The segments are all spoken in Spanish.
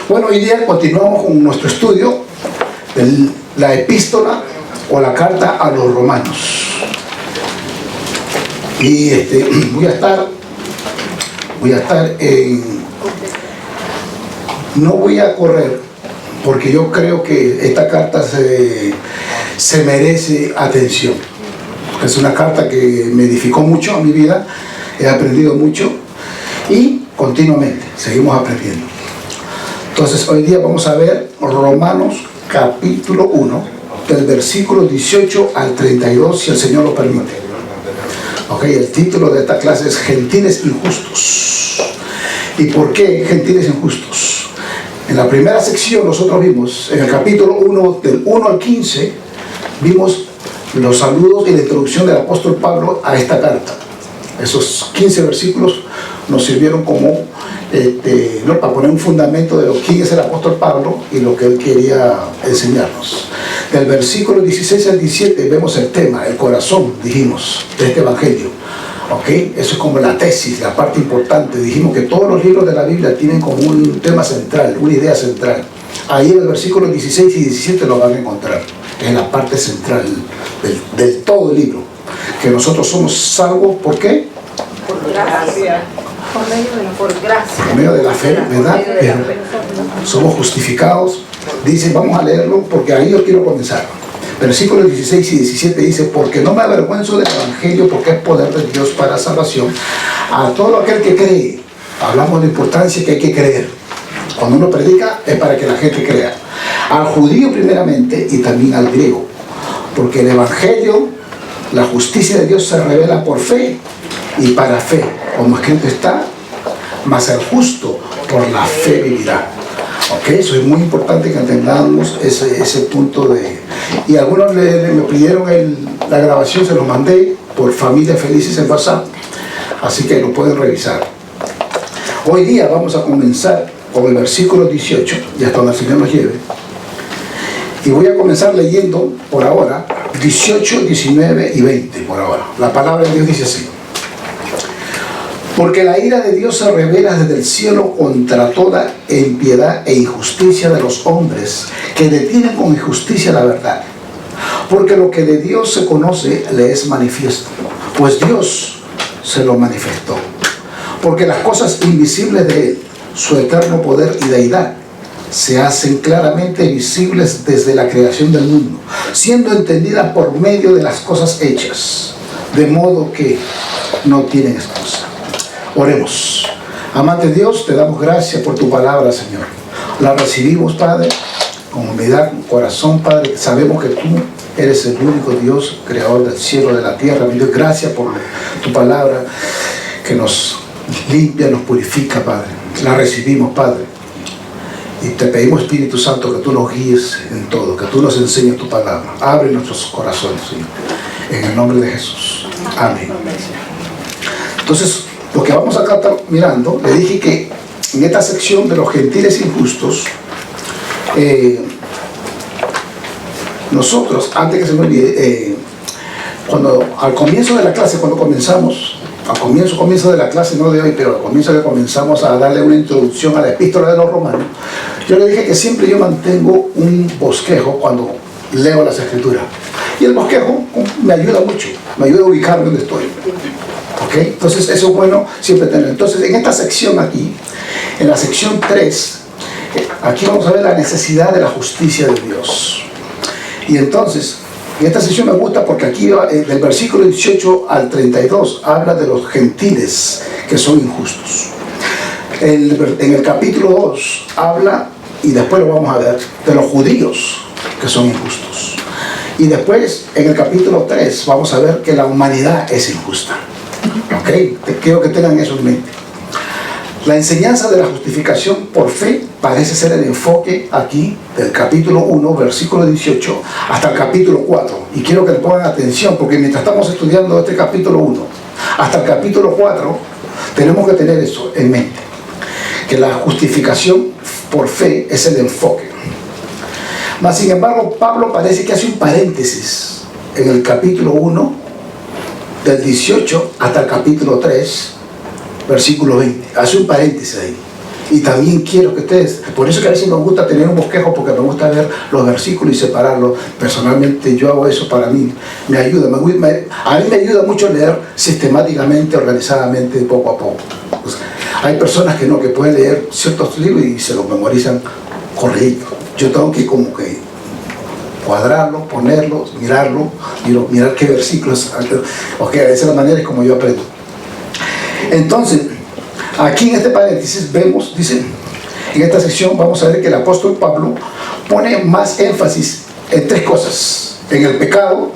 Bueno, hoy día continuamos con nuestro estudio de la epístola o la carta a los romanos. Y voy a estar no voy a correr, porque yo creo que esta carta se merece atención. Es una carta que me edificó mucho a mi vida, he aprendido mucho y continuamente seguimos aprendiendo. Entonces hoy día vamos a ver Romanos capítulo 1, del versículo 18 al 32, si el Señor lo permite. Ok, el título de esta clase es Gentiles Injustos. ¿Y por qué gentiles injustos? En la primera sección nosotros vimos, en el capítulo 1, del 1 al 15, vimos los saludos y la introducción del apóstol Pablo a esta carta. Esos 15 versículos nos sirvieron como para poner un fundamento de quién es el apóstol Pablo y lo que él quería enseñarnos. Del versículo 16 al 17 vemos el tema, el corazón, dijimos, de este evangelio. ¿Okay? Eso es como la tesis, la parte importante. Dijimos que todos los libros de la Biblia tienen como un tema central, una idea central. Ahí en el versículo 16 y 17 lo van a encontrar, en la parte central del todo el libro. Que nosotros somos salvos, ¿por qué? Por gracia. Por gracia. Por medio de la fe, ¿verdad? Somos justificados. Dice, vamos a leerlo porque ahí yo quiero comenzar. Versículos 16 y 17 dice: porque no me avergüenzo del evangelio, porque es poder de Dios para salvación a todo aquel que cree. Hablamos de la importancia que hay que creer. Cuando uno predica es para que la gente crea. Al judío primeramente y también al griego. Porque el evangelio, la justicia de Dios se revela por fe y para fe. Como escrito está, mas el justo por la fe vivirá. Ok, eso es muy importante que entendamos ese punto de... Y algunos me pidieron la grabación, se los mandé por Familias Felices en WhatsApp, así que lo pueden revisar. Hoy día vamos a comenzar con el versículo 18, y hasta donde el Señor nos lleve. Y voy a comenzar leyendo por ahora 18, 19 y 20 por ahora. La palabra de Dios dice así: porque la ira de Dios se revela desde el cielo contra toda impiedad e injusticia de los hombres que detienen con injusticia la verdad. Porque lo que de Dios se conoce le es manifiesto, pues Dios se lo manifestó. Porque las cosas invisibles de Él, su eterno poder y deidad, se hacen claramente visibles desde la creación del mundo, siendo entendidas por medio de las cosas hechas, de modo que no tienen excusa. Oremos. Amante Dios, te damos gracias por tu palabra, Señor. La recibimos, Padre, con humildad, con corazón, Padre. Sabemos que tú eres el único Dios, creador del cielo y de la tierra. Mi Dios, gracias por tu palabra que nos limpia, nos purifica, Padre. La recibimos, Padre. Y te pedimos, Espíritu Santo, que tú nos guíes en todo, que tú nos enseñes tu palabra. Abre nuestros corazones, Señor. En el nombre de Jesús. Amén. Entonces, lo que vamos a estar mirando, le dije que en esta sección de los gentiles injustos, nosotros, antes que se me olvide, al comienzo de la clase, cuando comenzamos, al comienzo de la clase, no de hoy, pero al comienzo que comenzamos a darle una introducción a la epístola de los romanos, yo le dije que siempre yo mantengo un bosquejo cuando leo las escrituras. Y el bosquejo me ayuda mucho, me ayuda a ubicarme donde estoy. ¿Okay? Entonces eso es bueno siempre tener. Entonces en esta sección aquí, en la sección 3, aquí vamos a ver la necesidad de la justicia de Dios. Y entonces, en esta sección me gusta porque aquí del versículo 18 al 32 habla de los gentiles que son injustos. En el capítulo 2 habla, y después lo vamos a ver, de los judíos que son injustos. Y después en el capítulo 3 vamos a ver que la humanidad es injusta. Okay, quiero que tengan eso en mente. La enseñanza de la justificación por fe parece ser el enfoque aquí del capítulo 1, versículo 18, hasta el capítulo 4. Y quiero que le pongan atención, porque mientras estamos estudiando este capítulo 1 hasta el capítulo 4, tenemos que tener eso en mente. Que la justificación por fe es el enfoque. Mas, sin embargo, Pablo parece que hace un paréntesis en el capítulo 1, del 18 hasta el capítulo 3, versículo 20. Hace un paréntesis ahí. Y también quiero que ustedes, por eso que a veces me gusta tener un bosquejo, porque me gusta ver los versículos y separarlos. Personalmente yo hago eso, para mí me ayuda. A mí me ayuda mucho leer sistemáticamente, organizadamente, poco a poco. Pues, hay personas que no, que pueden leer ciertos libros y se los memorizan correcto. Yo tengo que como que cuadrarlo, ponerlo, mirarlo, mirar qué versículos. Ok, esa es la manera como yo aprendo. Entonces, aquí en este paréntesis vemos, dice, en esta sección vamos a ver que el apóstol Pablo pone más énfasis en tres cosas: en el pecado,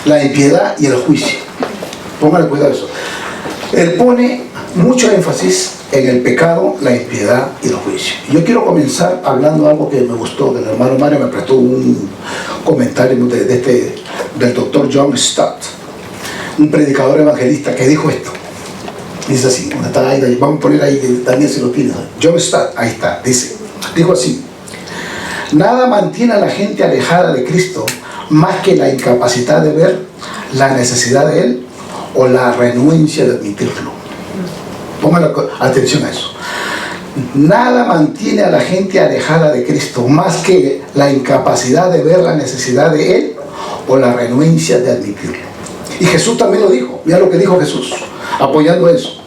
la impiedad y el juicio. Póngale cuidado a eso. Él pone mucho énfasis en el pecado, la impiedad y el juicio. Yo quiero comenzar hablando algo que me gustó, del hermano Mario me prestó un comentario del doctor John Stott, un predicador evangelista, que dijo esto. Dice así, ¿dónde está ahí? Vamos a poner ahí, también si lo tienes. John Stott, ahí está, dijo así: nada mantiene a la gente alejada de Cristo más que la incapacidad de ver la necesidad de Él o la renuencia de admitirlo. Pongan atención a eso. Nada mantiene a la gente alejada de Cristo más que la incapacidad de ver la necesidad de Él o la renuencia de admitirlo. Y Jesús también lo dijo. Mira lo que dijo Jesús, apoyando eso: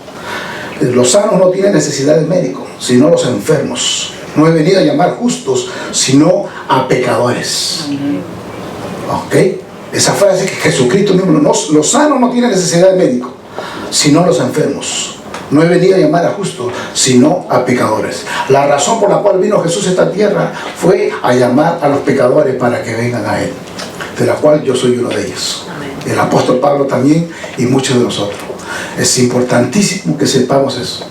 los sanos no tienen necesidad de médico, sino los enfermos. No he venido a llamar justos, sino a pecadores. ¿Ok? Esa frase que Jesucristo mismo, los sanos no tienen necesidad de médico, sino los enfermos. No he venido a llamar a justos, sino a pecadores. La razón por la cual vino Jesús a esta tierra fue a llamar a los pecadores para que vengan a Él, de la cual yo soy uno de ellos. El apóstol Pablo también y muchos de nosotros. Es importantísimo que sepamos eso.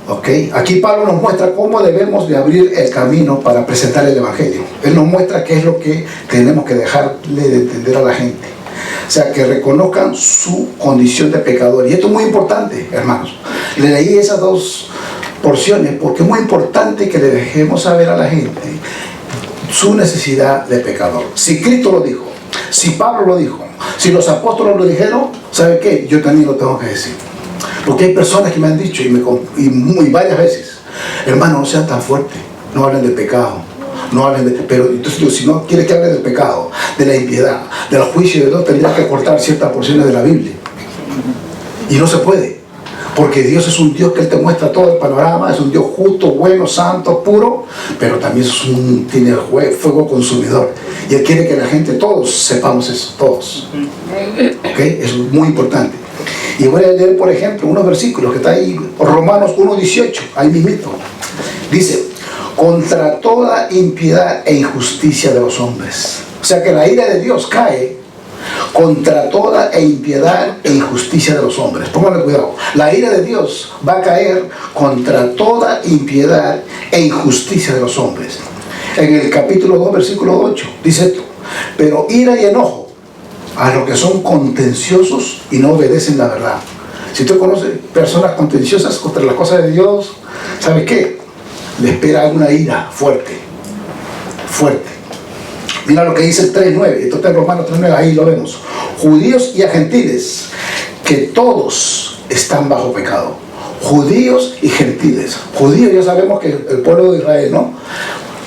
¿Ok? Aquí Pablo nos muestra cómo debemos de abrir el camino para presentar el Evangelio. Él nos muestra qué es lo que tenemos que dejarle de entender a la gente. O sea, que reconozcan su condición de pecador. Y esto es muy importante, hermanos. Le leí esas dos porciones porque es muy importante que le dejemos saber a la gente su necesidad de pecador. Si Cristo lo dijo, si Pablo lo dijo, si los apóstoles lo dijeron, ¿sabe qué? Yo también lo tengo que decir. Porque hay personas que me han dicho, y varias veces: hermano, no sean tan fuertes, no hablen de pecado, no hablen de... Pero entonces, si no quieres que hable del pecado, de la impiedad, del juicio de Dios, tendrías que cortar ciertas porciones de la Biblia. Y no se puede, porque Dios es un Dios que Él te muestra todo el panorama, es un Dios justo, bueno, santo, puro, pero también tiene fuego consumidor. Y Él quiere que la gente, todos sepamos eso, todos. ¿Ok? Eso es muy importante. Y voy a leer, por ejemplo, unos versículos que está ahí, Romanos 1:18, ahí mismito. Dice: contra toda impiedad e injusticia de los hombres. O sea que la ira de Dios cae contra toda impiedad e injusticia de los hombres. Pónganle cuidado. La ira de Dios va a caer contra toda impiedad e injusticia de los hombres. En el capítulo 2, versículo 8, dice esto: pero ira y enojo a los que son contenciosos y no obedecen la verdad. Si usted conoce personas contenciosas contra las cosas de Dios, ¿sabe qué? Le espera una ira fuerte, fuerte. Mira lo que dice el 3:9, esto está en Romanos 3:9, ahí lo vemos: judíos y a gentiles, que todos están bajo pecado. Judíos y gentiles. Judíos, ya sabemos que el pueblo de Israel, ¿no?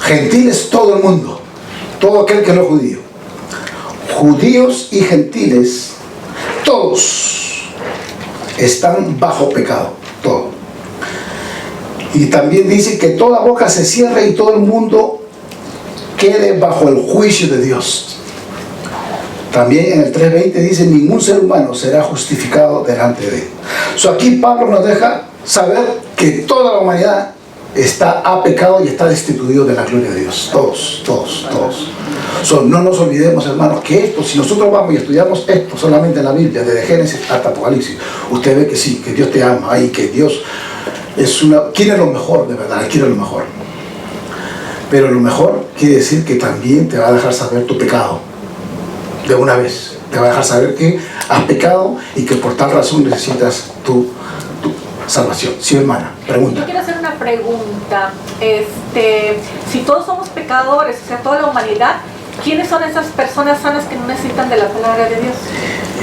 Gentiles, todo el mundo, todo aquel que no es judío. Judíos y gentiles, todos están bajo pecado, todo. Y también dice que toda boca se cierre y todo el mundo quede bajo el juicio de Dios. También en el 3:20 dice: ningún ser humano será justificado delante de Él. Aquí Pablo nos deja saber que toda la humanidad ha pecado y está destituido de la gloria de Dios. Todos, todos, todos. No nos olvidemos, hermanos, que esto, si nosotros vamos y estudiamos esto solamente en la Biblia, desde Génesis hasta Apocalipsis, usted ve que sí, que Dios te ama y que Dios quiere lo mejor, de verdad, quiere lo mejor. Pero lo mejor quiere decir que también te va a dejar saber tu pecado de una vez. Te va a dejar saber que has pecado y que por tal razón necesitas tu salvación. Sí, hermana, pregunta. Yo quiero hacer una pregunta. Si todos somos pecadores, o sea, toda la humanidad, ¿quiénes son esas personas sanas que no necesitan de la palabra de Dios?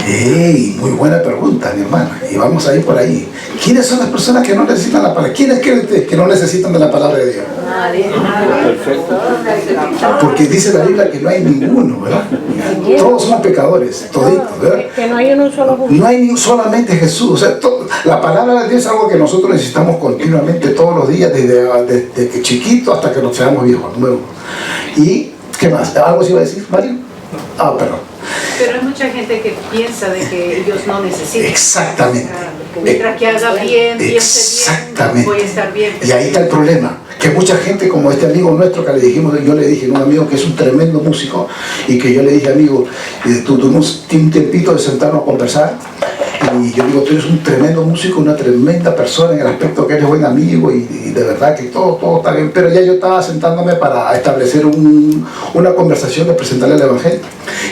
¡Ey! Muy buena pregunta, mi hermana. Y vamos a ir por ahí. ¿Quiénes son las personas que no necesitan la palabra? ¿Quiénes creen ustedes que no necesitan de la palabra de Dios? Nadie. Perfecto. Porque dice la Biblia que no hay ninguno, ¿verdad? Todos somos pecadores, toditos, ¿verdad? Que no hay un solo justo. No hay ni solamente Jesús. O sea, la palabra de Dios es algo que nosotros necesitamos continuamente todos los días, desde que chiquito hasta que nos seamos viejos. Número uno. ¿Y qué más? ¿Algo se iba a decir, Mario? Ah, perdón. Pero hay mucha gente que piensa de que ellos no necesitan. Exactamente. Mientras que haga bien, piense Exactamente. bien, voy a estar bien. Y ahí está el problema, que mucha gente, como este amigo nuestro que le dijimos, yo le dije, un amigo que es un tremendo músico, y que yo le dije, amigo, tuvimos un tiempito de sentarnos a conversar, y yo digo, tú eres un tremendo músico, una tremenda persona en el aspecto que eres buen amigo, y de verdad que todo está bien, pero ya yo estaba sentándome para establecer una conversación de presentarle el evangelio,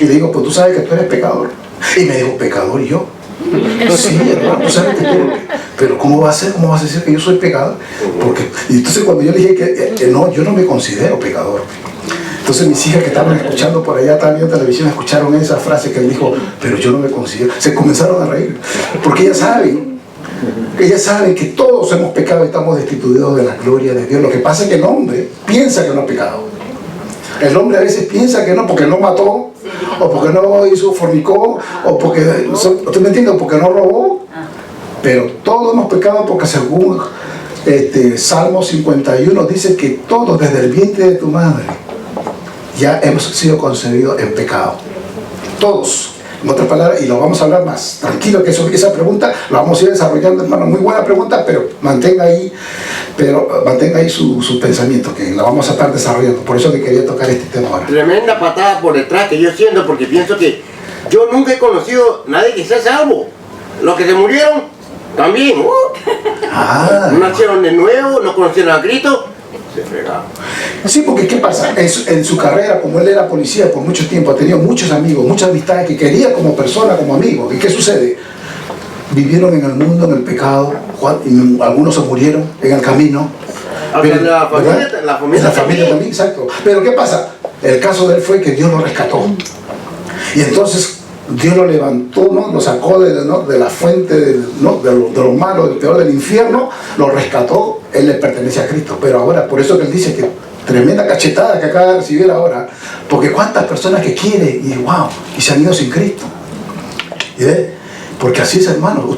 y le digo, pues tú sabes que tú eres pecador, y me dijo, ¿pecador y yo? Sí, hermano, tú sabes que tú, pero ¿cómo va a ser? ¿Cómo vas a decir que yo soy pecador? Porque, y entonces cuando yo le dije que no, yo no me considero pecador. Entonces mis hijas que estaban escuchando por allá, estaban viendo televisión, escucharon esa frase que él dijo, pero yo no me considero. Se comenzaron a reír, porque ellas saben que todos hemos pecado y estamos destituidos de la gloria de Dios. Lo que pasa es que el hombre piensa que no ha pecado. El hombre a veces piensa que no, porque no mató, o porque no hizo fornicó, o porque, ¿usted me entiende? O porque no robó. Pero todos hemos pecado porque según Salmo 51 dice que todos desde el vientre de tu madre ya hemos sido concebidos en pecado. Todos. En otras palabras, y lo vamos a hablar más tranquilo, que esa pregunta la vamos a ir desarrollando, hermano. Muy buena pregunta, pero mantenga ahí su pensamiento, que la vamos a estar desarrollando. Por eso que quería tocar este tema ahora. Tremenda patada por detrás que yo siento, porque pienso que yo nunca he conocido a nadie que sea salvo. Los que se murieron, también. No nacieron de nuevo, no conocieron a Cristo. Se fregaron. Sí, porque ¿qué pasa? En su carrera, como él era policía por mucho tiempo, ha tenido muchos amigos, muchas amistades que quería como persona, como amigo. ¿Y qué sucede? Vivieron en el mundo, en el pecado, y algunos se murieron en el camino. Pero, la familia también, exacto. Pero ¿qué pasa? El caso de él fue que Dios lo rescató. Y entonces Dios lo levantó, ¿no? Lo sacó de la fuente de lo malo, del peor del infierno, lo rescató. Él le pertenece a Cristo. Pero ahora, por eso que él dice que tremenda cachetada que acaba de recibir ahora, porque cuántas personas que quiere y wow, y se han ido sin Cristo. ¿Y ve? Porque así es, hermano.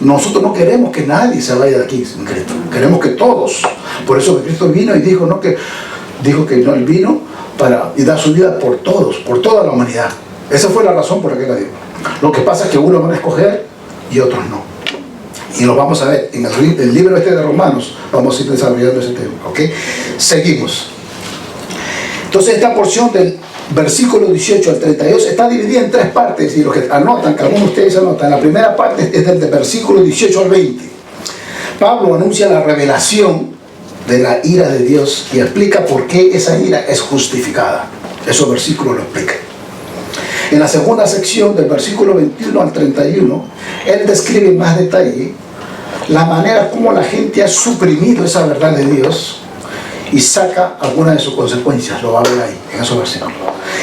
Nosotros no queremos que nadie se vaya de aquí sin Cristo. Queremos que todos. Por eso que Cristo vino y dijo que no, él vino para dar su vida por todos, por toda la humanidad. Esa fue la razón por la que la dio. Lo que pasa es que unos van a escoger y otros no. Y lo vamos a ver en el libro de Romanos. Vamos a ir desarrollando ese tema, ¿ok? Seguimos. Entonces esta porción del versículo 18 al 32 está dividida en tres partes, y los que anotan, que algunos de ustedes anotan, la primera parte es del versículo 18 al 20. Pablo anuncia la revelación de la ira de Dios y explica por qué esa ira es justificada. Esos versículos lo explican. En la segunda sección, del versículo 21 al 31, él describe en más detalle la manera como la gente ha suprimido esa verdad de Dios y saca algunas de sus consecuencias. Lo va a ver ahí, en esos versículos.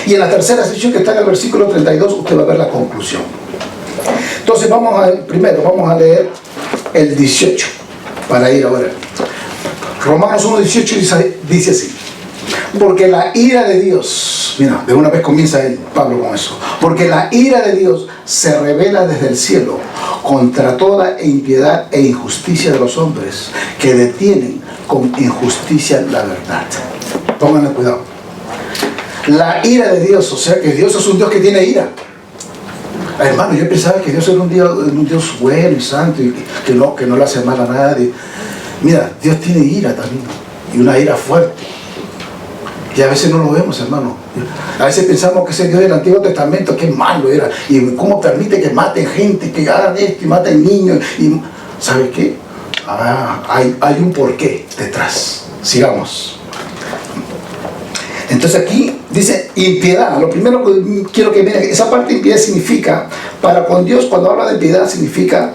Y en la tercera sección, que está en el versículo 32, usted va a ver la conclusión. Entonces vamos a leer el 18 para ir ahora. Romanos 1:18 dice así: porque la ira de Dios, mira, de una vez comienza Pablo con eso, porque la ira de Dios se revela desde el cielo contra toda impiedad e injusticia de los hombres que detienen con injusticia la verdad. Pónganle cuidado. La ira de Dios, o sea que Dios es un Dios que tiene ira. Hermano, yo pensaba que Dios era un Dios bueno y santo y que no le hace mal a nadie. Mira, Dios tiene ira también, y una ira fuerte. Y a veces no lo vemos, hermano. A veces pensamos que ese Dios del Antiguo Testamento, qué malo era, y cómo permite que maten gente, que hagan esto y maten niños. Y ¿sabes qué? Hay un porqué detrás. Sigamos. Entonces aquí dice impiedad. Lo primero que quiero que vean, esa parte de impiedad significa, para con Dios, cuando habla de impiedad, significa,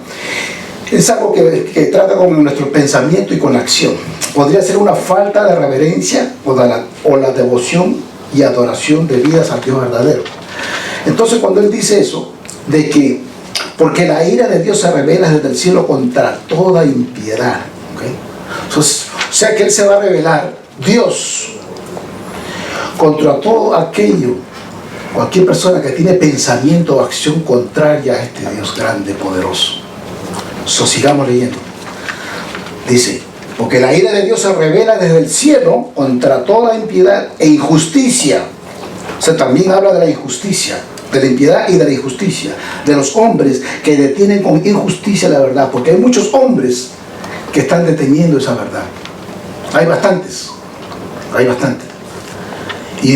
es algo que trata con nuestro pensamiento y con la acción. Podría ser una falta de reverencia o la devoción y adoración debidas al Dios verdadero. Entonces cuando él dice eso, de que porque la ira de Dios se revela desde el cielo contra toda impiedad, ¿okay? Entonces, o sea que él se va a revelar, Dios, contra todo aquello, cualquier persona que tiene pensamiento o acción contraria a este Dios grande, poderoso. So, sigamos leyendo. Dice, porque la ira de Dios se revela desde el cielo contra toda impiedad e injusticia. O sea, también habla de la injusticia, de la impiedad y de la injusticia, de los hombres que detienen con injusticia la verdad, porque hay muchos hombres que están deteniendo esa verdad. Hay bastantes.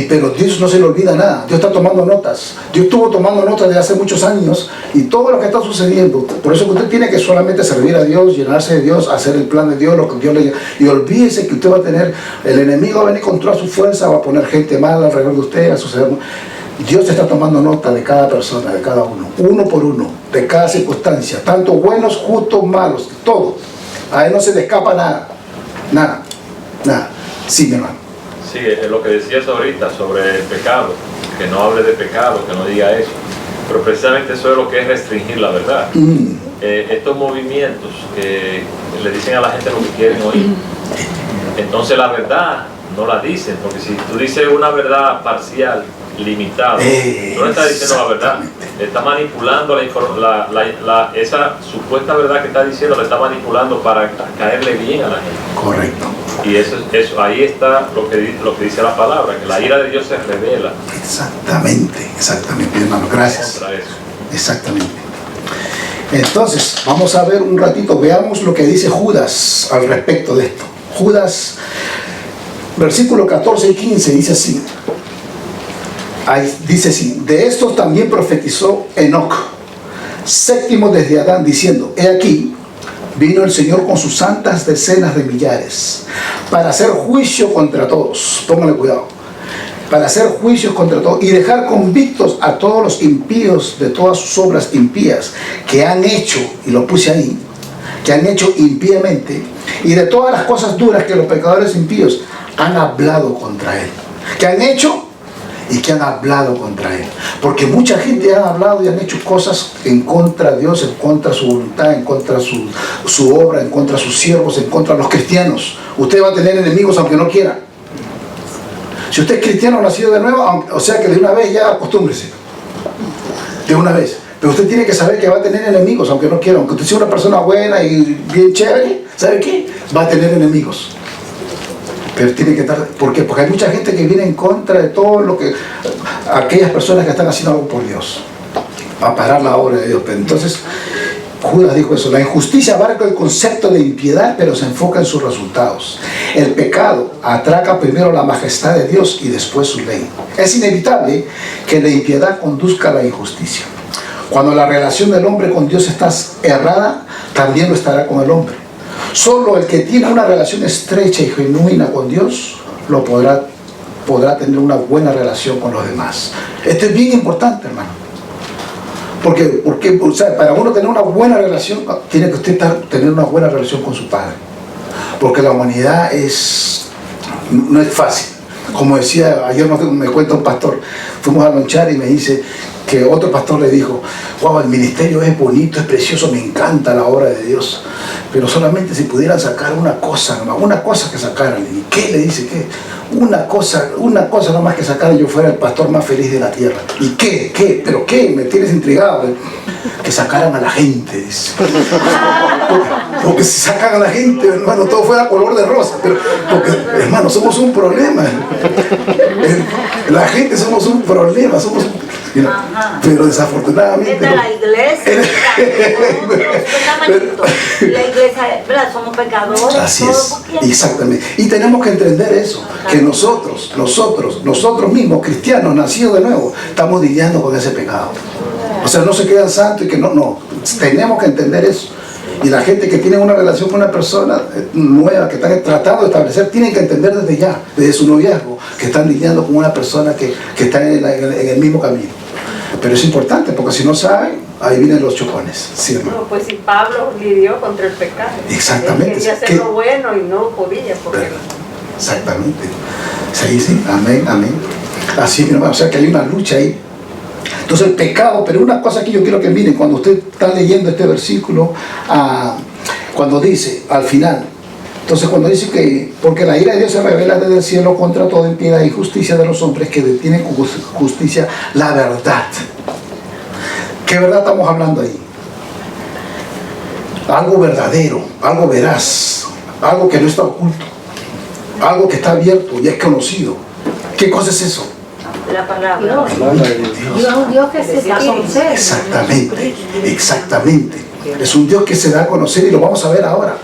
Pero Dios no se le olvida nada. Dios está tomando notas. Dios estuvo tomando notas desde hace muchos años y todo lo que está sucediendo. Por eso que usted tiene que solamente servir a Dios, llenarse de Dios, hacer el plan de Dios, lo que Dios le... Y olvídese que usted va a tener, el enemigo va a venir con toda su fuerza, va a poner gente mala alrededor de usted, va a suceder. Dios está tomando nota de cada persona, de cada uno por uno, de cada circunstancia, tanto buenos, justos, malos, todo. A él no se le escapa nada. Sí, mi hermano. Sí, es lo que decías ahorita sobre el pecado, que no hable de pecado, que no diga eso. Pero precisamente eso es lo que es restringir la verdad. Estos movimientos que le dicen a la gente lo que quieren oír. Entonces la verdad no la dicen, porque si tú dices una verdad parcial, limitada, no le estás diciendo la verdad. Está manipulando esa supuesta verdad que está diciendo, la está manipulando para caerle bien a la gente. Correcto. Y eso ahí está lo que dice la palabra, que la ira de Dios se revela. Exactamente, hermano, gracias. Contra eso. Exactamente. Entonces, vamos a ver un ratito, veamos lo que dice Judas al respecto de esto. Judas, versículo 14 y 15, dice así. Dice así, de estos también profetizó Enoc, séptimo desde Adán, diciendo, he aquí, vino el Señor con sus santas decenas de millares, para hacer juicio contra todos, póngale cuidado, para hacer juicios contra todos, y dejar convictos a todos los impíos de todas sus obras impías, que han hecho, y lo puse ahí, que han hecho impíamente, y de todas las cosas duras que los pecadores impíos han hablado contra él, que han hecho y que han hablado contra él, porque mucha gente ha hablado y han hecho cosas en contra de Dios, en contra de su voluntad, en contra de su obra, en contra de sus siervos, en contra de los cristianos. Usted va a tener enemigos aunque no quiera. Si usted es cristiano nacido de nuevo, o sea que de una vez ya acostúmbrese, de una vez. Pero usted tiene que saber que va a tener enemigos aunque no quiera. Aunque usted sea una persona buena y bien chévere, ¿sabe qué? Va a tener enemigos. Pero tiene que estar, ¿por qué? Porque hay mucha gente que viene en contra de todo lo que, aquellas personas que están haciendo algo por Dios, a parar la obra de Dios. Pero entonces, Judas dijo eso, la injusticia abarca el concepto de impiedad, pero se enfoca en sus resultados. El pecado atraca primero la majestad de Dios y después su ley. Es inevitable que la impiedad conduzca a la injusticia. Cuando la relación del hombre con Dios está errada, también lo estará con el hombre. Solo el que tiene una relación estrecha y genuina con Dios podrá tener una buena relación con los demás. Esto es bien importante, hermano. Porque o sea, para uno tener una buena relación, tiene que usted tener una buena relación con su Padre. Porque la humanidad no es fácil. Como decía, ayer me cuenta un pastor, fuimos a lonchar y me dice que otro pastor le dijo, wow, el ministerio es bonito, es precioso, me encanta la obra de Dios, pero solamente si pudieran sacar una cosa que sacaran. ¿Y qué? Le dice, ¿qué? Una cosa nomás que sacaran, yo fuera el pastor más feliz de la tierra. ¿Y qué? ¿Qué? ¿Pero qué? Me tienes intrigado. Que sacaran a la gente, dice. Porque si sacan a la gente, hermano, todo fuera color de rosa. Porque, hermano, somos un problema. La gente somos un problema, pero desafortunadamente desde la iglesia, la iglesia, ¿verdad? Somos pecadores. Así es, exactamente. Y tenemos que entender eso, que nosotros mismos, cristianos, nacidos de nuevo, estamos lidiando con ese pecado. O sea, no se quedan santos y que no, tenemos que entender eso. Y la gente que tiene una relación con una persona nueva, que están tratando de establecer, tienen que entender desde ya, desde su noviazgo, que están lidiando con una persona que está en el mismo camino. Pero es importante, porque si no saben, ahí vienen los chocones. ¿Sí, hermano? No, pues si Pablo lidió contra el pecado. Exactamente. Él quería hacer lo bueno y no podía. Porque... Exactamente. Sí, amén. Así, mi hermano, o sea que hay una lucha ahí. Entonces el pecado, pero una cosa que yo quiero que miren, cuando usted está leyendo este versículo, cuando dice, al final, entonces cuando dice que, porque la ira de Dios se revela desde el cielo contra toda impiedad y injusticia de los hombres que detienen con justicia la verdad. ¿Qué verdad estamos hablando ahí? Algo verdadero, algo veraz, algo que no está oculto, algo que está abierto y es conocido. ¿Qué cosa es eso? La palabra. Dios es un Dios que se da a conocer. Exactamente, exactamente. Es un Dios que se da a conocer y lo vamos a ver ahora.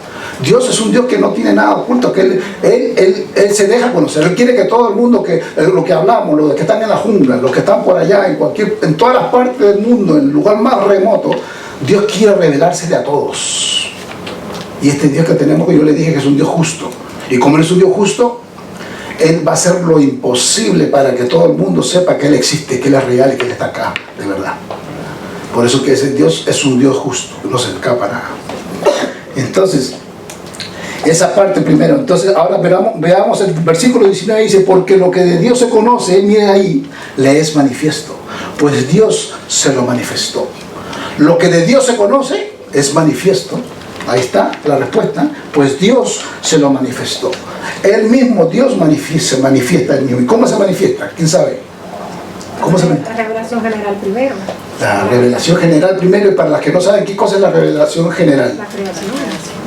Dios es un Dios que no tiene nada oculto, que Él se deja conocer. Él quiere que todo el mundo, lo que hablamos, los que están en la jungla, los que están por allá, en todas las partes del mundo, en el lugar más remoto, Dios quiere revelársele a todos. Y este Dios que tenemos, que yo le dije que es un Dios justo. Y como Él es un Dios justo, Él va a hacer lo imposible para que todo el mundo sepa que Él existe, que Él es real y que Él está acá, de verdad. Por eso que ese Dios es un Dios justo, no se escapa nada. Entonces, esa parte primero. Entonces, ahora veamos el versículo 19, dice, porque lo que de Dios se conoce, mire ahí, le es manifiesto. Pues Dios se lo manifestó. Lo que de Dios se conoce es manifiesto. Ahí está la respuesta. Pues Dios se lo manifestó. Él mismo, Dios se manifiesta él mismo. ¿Y cómo se manifiesta? ¿Quién sabe? ¿Cómo se manifiesta? La revelación general primero. La revelación general primero, y para las que no saben qué cosa es la revelación general. La creación.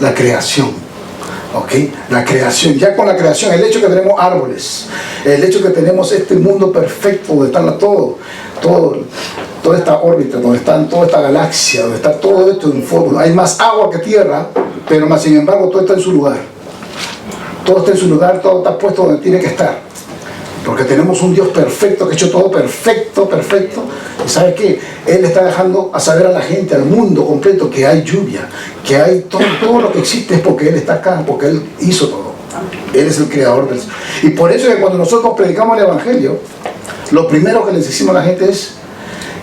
La creación. ¿Ok? La creación. Ya con la creación, el hecho que tenemos árboles, el hecho que tenemos este mundo perfecto, donde está toda esta órbita, donde está toda esta galaxia, donde está todo esto en forma. Hay más agua que tierra, pero más sin embargo todo está en su lugar. Todo está en su lugar, todo está puesto donde tiene que estar. Porque tenemos un Dios perfecto, que ha hecho todo perfecto, perfecto. Y ¿sabe qué? Él está dejando a saber a la gente, al mundo completo, que hay lluvia, que hay todo lo que existe es porque Él está acá, porque Él hizo todo. Él es el creador del... Y por eso es que cuando nosotros predicamos el Evangelio, lo primero que les decimos a la gente es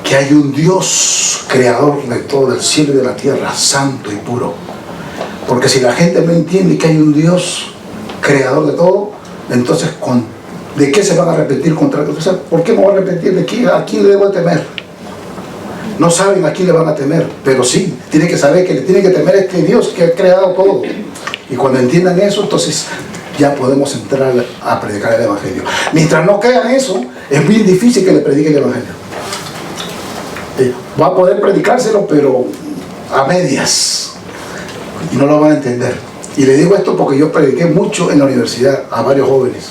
que hay un Dios creador de todo, del cielo y de la tierra, santo y puro. Porque si la gente no entiende que hay un Dios creador de todo, entonces ¿de qué se van a arrepentir contra Dios? O sea, ¿por qué me voy a arrepentir? ¿De quién? ¿A quién le debo temer? No saben a quién le van a temer, pero sí, tienen que saber que le tienen que temer a este Dios que ha creado todo. Y cuando entiendan eso, entonces ya podemos entrar a predicar el Evangelio. Mientras no crean eso, es muy difícil que le predique el Evangelio. Va a poder predicárselo, pero a medias. Y no lo van a entender. Y le digo esto porque yo prediqué mucho en la universidad a varios jóvenes.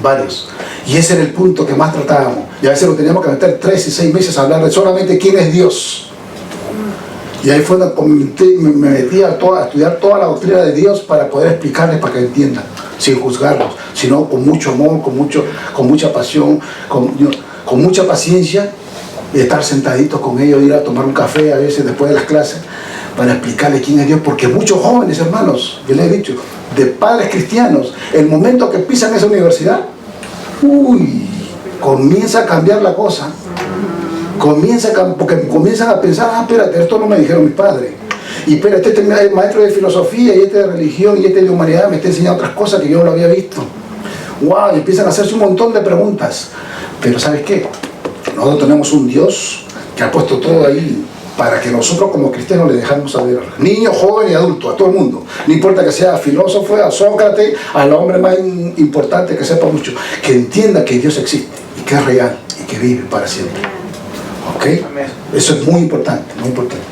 Varios. Y ese era el punto que más tratábamos. Y a veces lo teníamos que meter 3 y 6 meses a hablar de solamente quién es Dios. Y ahí fue donde me metí a estudiar toda la doctrina de Dios para poder explicarles, para que entiendan, sin juzgarlos, sino con mucho amor, con mucha pasión, con mucha paciencia, y estar sentaditos con ellos, ir a tomar un café a veces después de las clases, para explicarles quién es Dios, porque muchos jóvenes, hermanos, yo les he dicho, de padres cristianos, el momento que pisan esa universidad, comienza a cambiar la cosa, porque comienzan a pensar, espérate, esto no me dijeron mis padres, y espérate, este es el maestro de filosofía, y este de religión, y este de humanidad, me está enseñando otras cosas que yo no lo había visto, y empiezan a hacerse un montón de preguntas, pero ¿sabes qué? Nosotros tenemos un Dios que ha puesto todo ahí, para que nosotros como cristianos le dejamos saber, niño, joven y adulto, a todo el mundo, no importa que sea filósofo, a Sócrates, al hombre más importante que sepa mucho, que entienda que Dios existe y que es real y que vive para siempre. ¿Ok? Eso es muy importante, muy importante.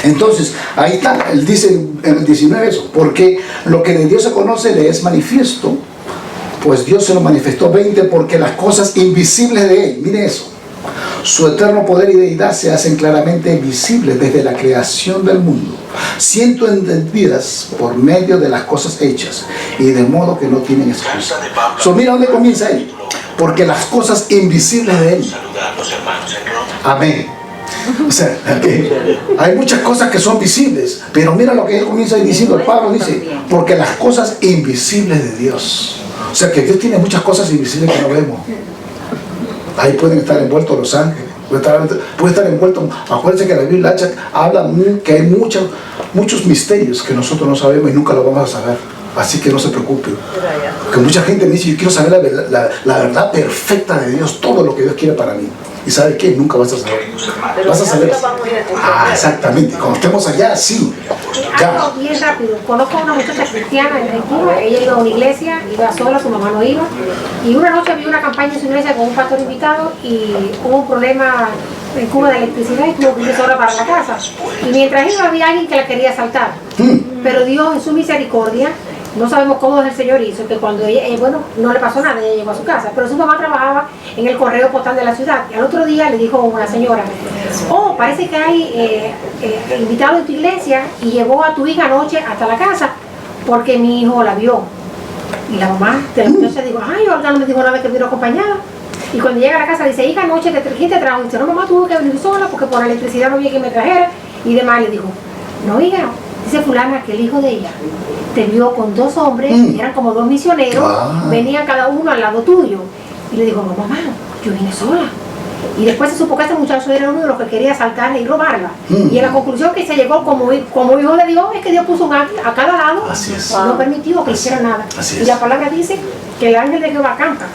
Entonces, ahí está, él dice en el 19 eso, porque lo que de Dios se conoce le es manifiesto, pues Dios se lo manifestó. 20, porque las cosas invisibles de Él, mire eso, su eterno poder y deidad se hacen claramente visibles desde la creación del mundo, siendo entendidas por medio de las cosas hechas, y de modo que no tienen excusa. Mira dónde comienza ahí, porque las cosas invisibles de Él. Amén. O sea, hay muchas cosas que son visibles, pero mira lo que él comienza diciendo, Pablo dice, porque las cosas invisibles de Dios. O sea, que Dios tiene muchas cosas invisibles que no vemos. Ahí pueden estar envueltos los ángeles, puede estar envuelto. Acuérdense que la Biblia habla que hay muchos misterios que nosotros no sabemos y nunca lo vamos a saber. Así que no se preocupe. Que mucha gente me dice, yo quiero saber la verdad perfecta de Dios, todo lo que Dios quiere para mí. ¿Y sabe qué? Nunca vas a saber. Vas a saber. Exactamente. Cuando estemos allá, sí. Algo bien rápido. Conozco a una muchacha cristiana en Cuba. Ella iba a una iglesia, iba sola, su mamá no iba. Y una noche vi una campaña en su iglesia con un pastor invitado y hubo un problema en Cuba de electricidad y tuvo que irse sola para la casa. Y mientras iba había alguien que la quería asaltar. Pero Dios en su misericordia, no sabemos cómo el Señor hizo, que cuando ella, no le pasó nada, ella llegó a su casa, pero su mamá trabajaba en el correo postal de la ciudad. Y al otro día le dijo una señora, oh, parece que hay invitado en tu iglesia y llevó a tu hija anoche hasta la casa porque mi hijo la vio. Y la mamá de la muchacha dijo, ay, Olga no me dijo nada que vino acompañada. Y cuando llega a la casa dice, hija, anoche ¿quién te trajo? Y dice, no, mamá tuvo que venir sola porque por la electricidad no había quien me trajera. Y demás le dijo, no, hija, dice fulana que el hijo de ella te vio con dos hombres, eran como dos misioneros, venían cada uno al lado tuyo. Y le dijo, no, mamá, yo vine sola. Y después se supo que este muchacho era uno de los que quería asaltarla y robarla. Y en la conclusión que se llegó como hijo de Dios es que Dios puso un ángel a cada lado y no permitió que hiciera nada. Y la palabra dice que el ángel de Jehová campa.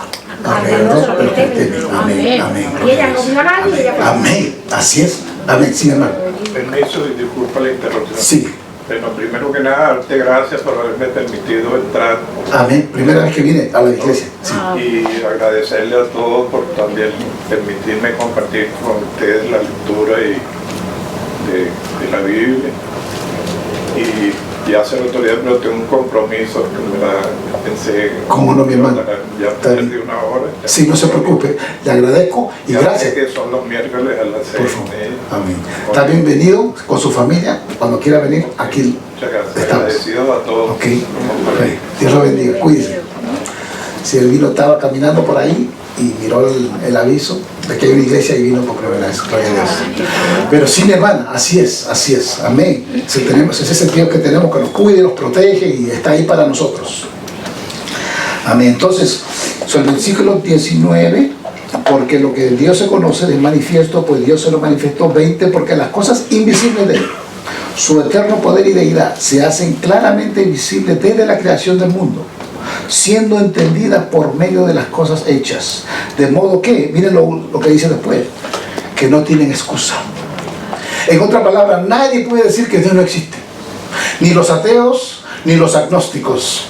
Amén, amén. Y ella no vio a nadie y ella fue. Amén, así es. Amén, sí, hermano. Permiso y disculpa la interrupción. Sí. Bueno, primero que nada, darte gracias por haberme permitido entrar. Amén. Primera vez que vine a la iglesia. Sí. Y agradecerle a todos por también permitirme compartir con ustedes la lectura de la Biblia. Y ya ser autoridad, pero tengo un compromiso que pensé. ¿Cómo no, mi hermano? Ya perdí una hora. Sí, no se preocupe. Le agradezco y ya gracias. sé que son los miércoles a las 6. Por favor. Amén. Está bienvenido con su familia. Cuando quiera venir, aquí Muchas gracias. estamos. Agradecido a todos. Ok. Dios lo bendiga. Cuídese. Si el vino estaba caminando por ahí y miró el aviso de que hay una iglesia y vino por primera vez. Gloria a Dios. Pero sí, mi hermana, así es. Amén. Si tenemos ese sentido que tenemos, que nos cuide, nos protege y está ahí para nosotros. Amén. Entonces, sobre el versículo 19, porque lo que de Dios se conoce es manifiesto, pues Dios se lo manifestó. 20, porque las cosas invisibles de Él, su eterno poder y deidad, se hacen claramente visibles desde la creación del mundo, siendo entendidas por medio de las cosas hechas. De modo que, miren lo que dice después, que no tienen excusa. En otras palabras, nadie puede decir que Dios no existe. Ni los ateos, ni los agnósticos,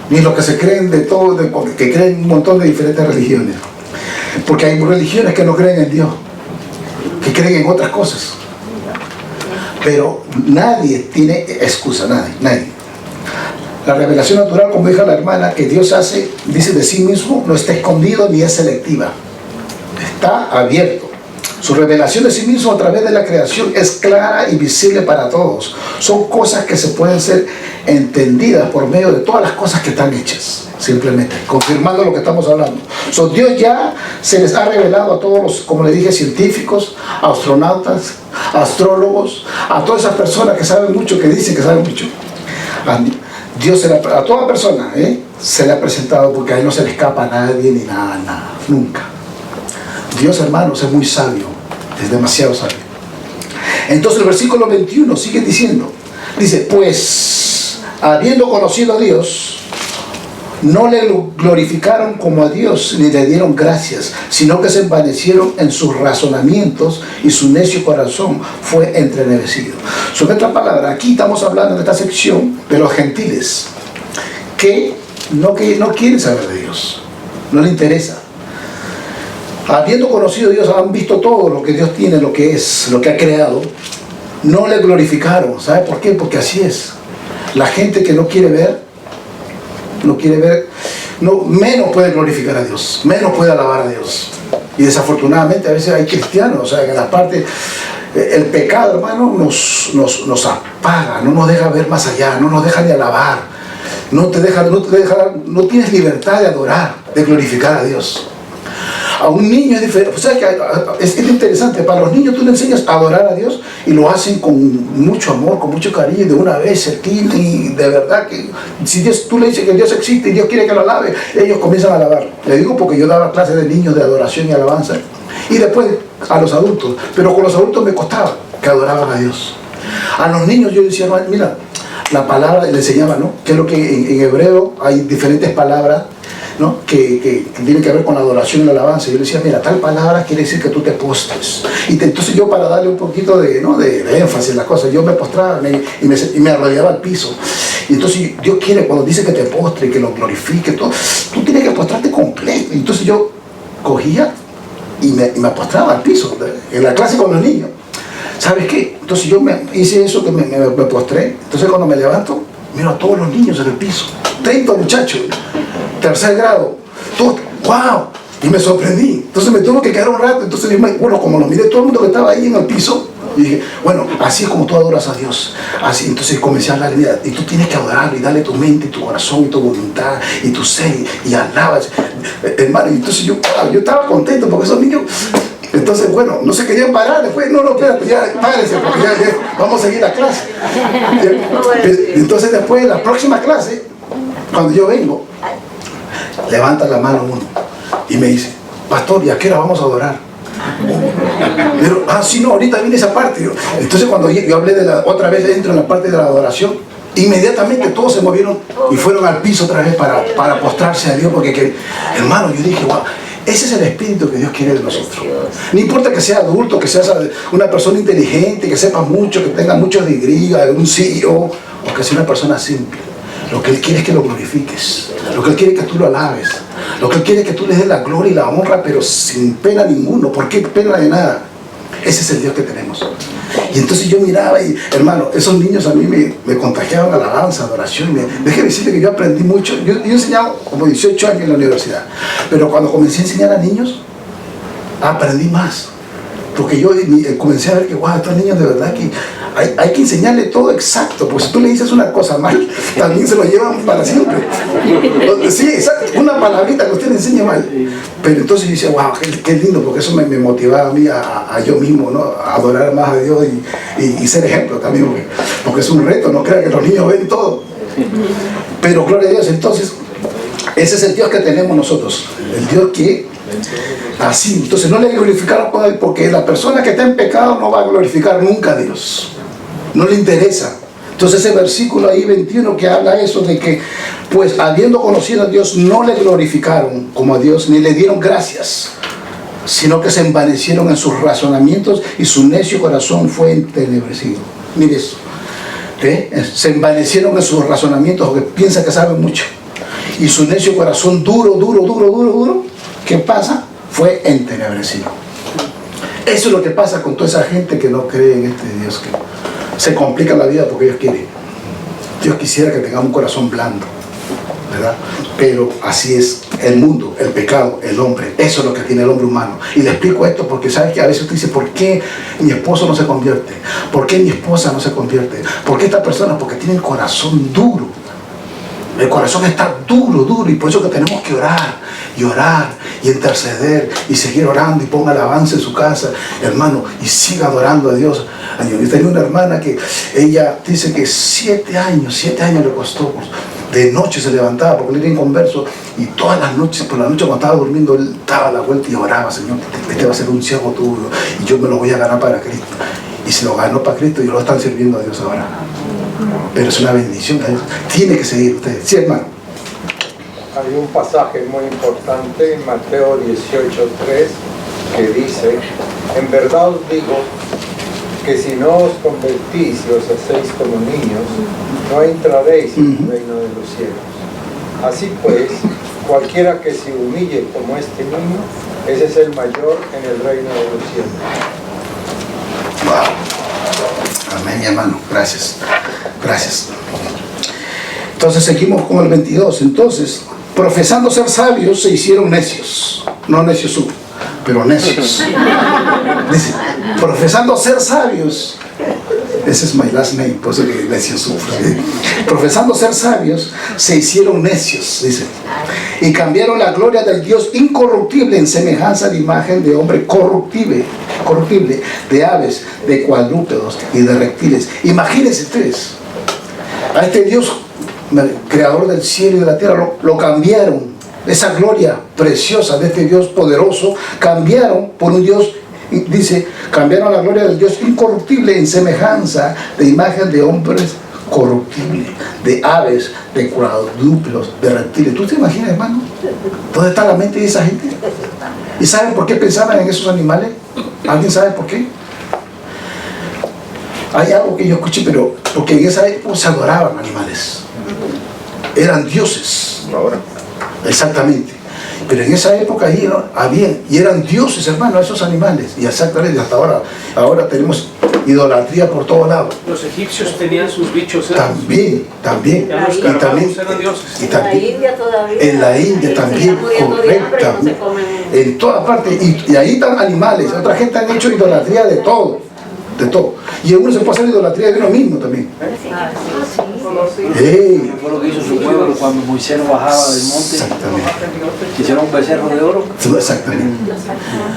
ni los que se creen de todo, que creen un montón de diferentes religiones. Porque hay religiones que no creen en Dios, que creen en otras cosas. Pero nadie tiene excusa, nadie. La revelación natural, como dijo la hermana, que Dios hace, dice de sí mismo, no está escondido ni es selectiva. Está abierto. Su revelación de sí mismo a través de la creación es clara y visible para todos. Son cosas que se pueden ser entendidas por medio de todas las cosas que están hechas. Simplemente, confirmando lo que estamos hablando. Dios ya se les ha revelado a todos los, como le dije, científicos, astronautas, astrólogos, a todas esas personas que saben mucho, que dicen que saben mucho. Dios a toda persona se le ha presentado, porque a Él no se le escapa a nadie ni nada, nunca. Dios, hermanos, es muy sabio, es demasiado sabio. Entonces el versículo 21 sigue diciendo, dice, pues, habiendo conocido a Dios, no le glorificaron como a Dios, ni le dieron gracias, sino que se envanecieron en sus razonamientos y su necio corazón fue entrenegrecido. Sobre esta palabra, aquí estamos hablando en esta sección de los gentiles, que no quieren saber de Dios, no les interesa. Habiendo conocido a Dios, han visto todo lo que Dios tiene, lo que es, lo que ha creado, no le glorificaron. ¿Sabe por qué? Porque así es. La gente que no quiere ver, menos puede glorificar a Dios, menos puede alabar a Dios. Y desafortunadamente a veces hay cristianos, o sea, que en la parte, el pecado, hermano, nos apaga, no nos deja ver más allá, no nos deja ni alabar, no tienes libertad de adorar, de glorificar a Dios. A un niño es diferente, o sea, que es interesante, para los niños tú le enseñas a adorar a Dios y lo hacen con mucho amor, con mucho cariño, de una vez se tiran, y de verdad que si tú le dices que Dios existe y Dios quiere que lo alabe, ellos comienzan a alabar. Le digo porque yo daba clases de niños de adoración y alabanza, y después a los adultos, pero con los adultos me costaba que adoraban a Dios. A los niños yo decía, mira, la palabra, le enseñaba, ¿no? Que es lo que en hebreo hay diferentes palabras, ¿no? Que tienen que ver con la adoración y la alabanza. Yo le decía, mira, tal palabra quiere decir que tú te postres. Entonces yo, para darle un poquito de énfasis a las cosas, yo me postraba y me arrodillaba al piso. Y entonces Dios quiere, cuando dice que te postre, que lo glorifique, tú tienes que postrarte completo. Y entonces yo cogía y me postraba al piso, en la clase con los niños. ¿Sabes qué? Entonces yo hice eso, que me postré. Entonces cuando me levanto, miro a todos los niños en el piso, 30 muchachos, tercer grado, todos, ¡wow! Y me sorprendí. Entonces me tuve que quedar un rato. Entonces, bueno, como lo miré todo el mundo que estaba ahí en el piso, y dije, bueno, así es como tú adoras a Dios. Así, entonces comencé a hablar, mira, y tú tienes que adorarlo y darle tu mente, y tu corazón, y tu voluntad, y tu ser, y alabas. Hermano, y entonces yo estaba contento porque esos niños, entonces, bueno, no se querían parar. Después, no, espérate, ya, párense, porque ya vamos a seguir la clase. Entonces, después de la próxima clase, cuando yo vengo, levanta la mano uno y me dice, pastor, ¿y a qué hora vamos a adorar? Pero, sí, no, ahorita viene esa parte. Entonces cuando yo hablé otra vez, entro en la parte de la adoración, inmediatamente todos se movieron y fueron al piso otra vez para postrarse a Dios, porque hermano, yo dije, wow, ese es el espíritu que Dios quiere de nosotros. No importa que sea adulto, que seas una persona inteligente, que sepa mucho, que tenga muchos degrees, un CEO, o que sea una persona simple. Lo que Él quiere es que lo glorifiques. Lo que Él quiere es que tú lo alabes. Lo que Él quiere es que tú le des la gloria y la honra, pero sin pena ninguno. ¿Por qué pena de nada? Ese es el Dios que tenemos. Y entonces yo miraba y, hermano, esos niños a mí me contagiaban alabanza, adoración. Déjeme decirle que yo aprendí mucho. Yo he enseñado como 18 años en la universidad. Pero cuando comencé a enseñar a niños, aprendí más. Porque yo comencé a ver que, wow, estos niños de verdad que hay que enseñarle todo exacto. Porque si tú le dices una cosa mal, también se lo llevan para siempre. Sí, exacto, una palabrita que usted le enseña mal. Pero entonces yo decía, wow, qué lindo, porque eso me motivaba a mí a yo mismo, ¿no? A adorar más a Dios y ser ejemplo también. Porque es un reto, no crean que los niños ven todo. Pero gloria a Dios, entonces, ese es el Dios que tenemos nosotros. El Dios que así, entonces no le glorificaron porque la persona que está en pecado no va a glorificar nunca a Dios, no le interesa. Entonces ese versículo ahí 21 que habla eso de que, pues habiendo conocido a Dios, no le glorificaron como a Dios, ni le dieron gracias, sino que se envanecieron en sus razonamientos y su necio corazón fue entenebrecido. Mire eso, se envanecieron en sus razonamientos porque piensan que saben mucho, y su necio corazón duro, ¿qué pasa? Fue entenebrecido. Eso es lo que pasa con toda esa gente que no cree en este Dios, que se complica la vida porque ellos quieren. Dios quisiera que tengamos un corazón blando, ¿verdad? Pero así es el mundo, el pecado, el hombre. Eso es lo que tiene el hombre humano. Y le explico esto porque sabes que a veces usted dice, ¿por qué mi esposo no se convierte? ¿Por qué mi esposa no se convierte? ¿Por qué esta persona? Porque tiene el corazón duro. El corazón está duro, y por eso que tenemos que orar y interceder y seguir orando y ponga alabanza en su casa, hermano, y siga adorando a Dios. Yo tenía una hermana que ella dice que 7 años le costó. De noche se levantaba porque él era inconverso y todas las noches, por la noche cuando estaba durmiendo, él daba la vuelta y oraba, Señor, este va a ser un siervo tuyo y yo me lo voy a ganar para Cristo. Y se lo ganó para Cristo y lo están sirviendo a Dios ahora. Pero es una bendición. Tiene que seguir usted. Sí, hermano. Hay un pasaje muy importante en Mateo 18:3 que dice: en verdad os digo que si no os convertís y os hacéis como niños, no entraréis en el reino de los cielos. Así pues, cualquiera que se humille como este niño, ese es el mayor en el reino de los cielos. Wow. Amén, mi hermano. Gracias. Entonces seguimos con el 22. Entonces, profesando ser sabios, se hicieron necios. No necios, pero necios. Dice, profesando ser sabios. Ese es my last name, por eso que necios sufre. Profesando ser sabios, se hicieron necios, dice. Y cambiaron la gloria del Dios incorruptible en semejanza de imagen de hombre corruptible, de aves, de cuadrúpedos y de reptiles. Imagínense ustedes, a este Dios, creador del cielo y de la tierra, lo cambiaron. Esa gloria preciosa de este Dios poderoso, cambiaron por un Dios, dice, cambiaron la gloria del Dios incorruptible en semejanza de imagen de hombres corruptible, de aves, de cuadrúpedos, de reptiles. ¿Tú te imaginas, hermano? ¿Dónde está la mente de esa gente? ¿Y saben por qué pensaban en esos animales? ¿Alguien sabe por qué? Hay algo que yo escuché, pero porque en esa época se adoraban animales. Eran dioses. Ahora. Exactamente. Pero en esa época ahí ¿no? había, y eran dioses, hermano, esos animales. Y exactamente, hasta ahora tenemos idolatría por todos lados. Los egipcios tenían sus bichos. También. Ya los caravanos eran dioses. En la India todavía. En la India también, correctamente. En toda parte. Y ahí están animales. Otra gente han hecho idolatría de todo. De todo. Y uno se puede hacer idolatría de uno mismo también. Hey. Fue lo que hizo su pueblo cuando Moisés no bajaba del monte. Exactamente. Hicieron un becerro de oro. Exactamente.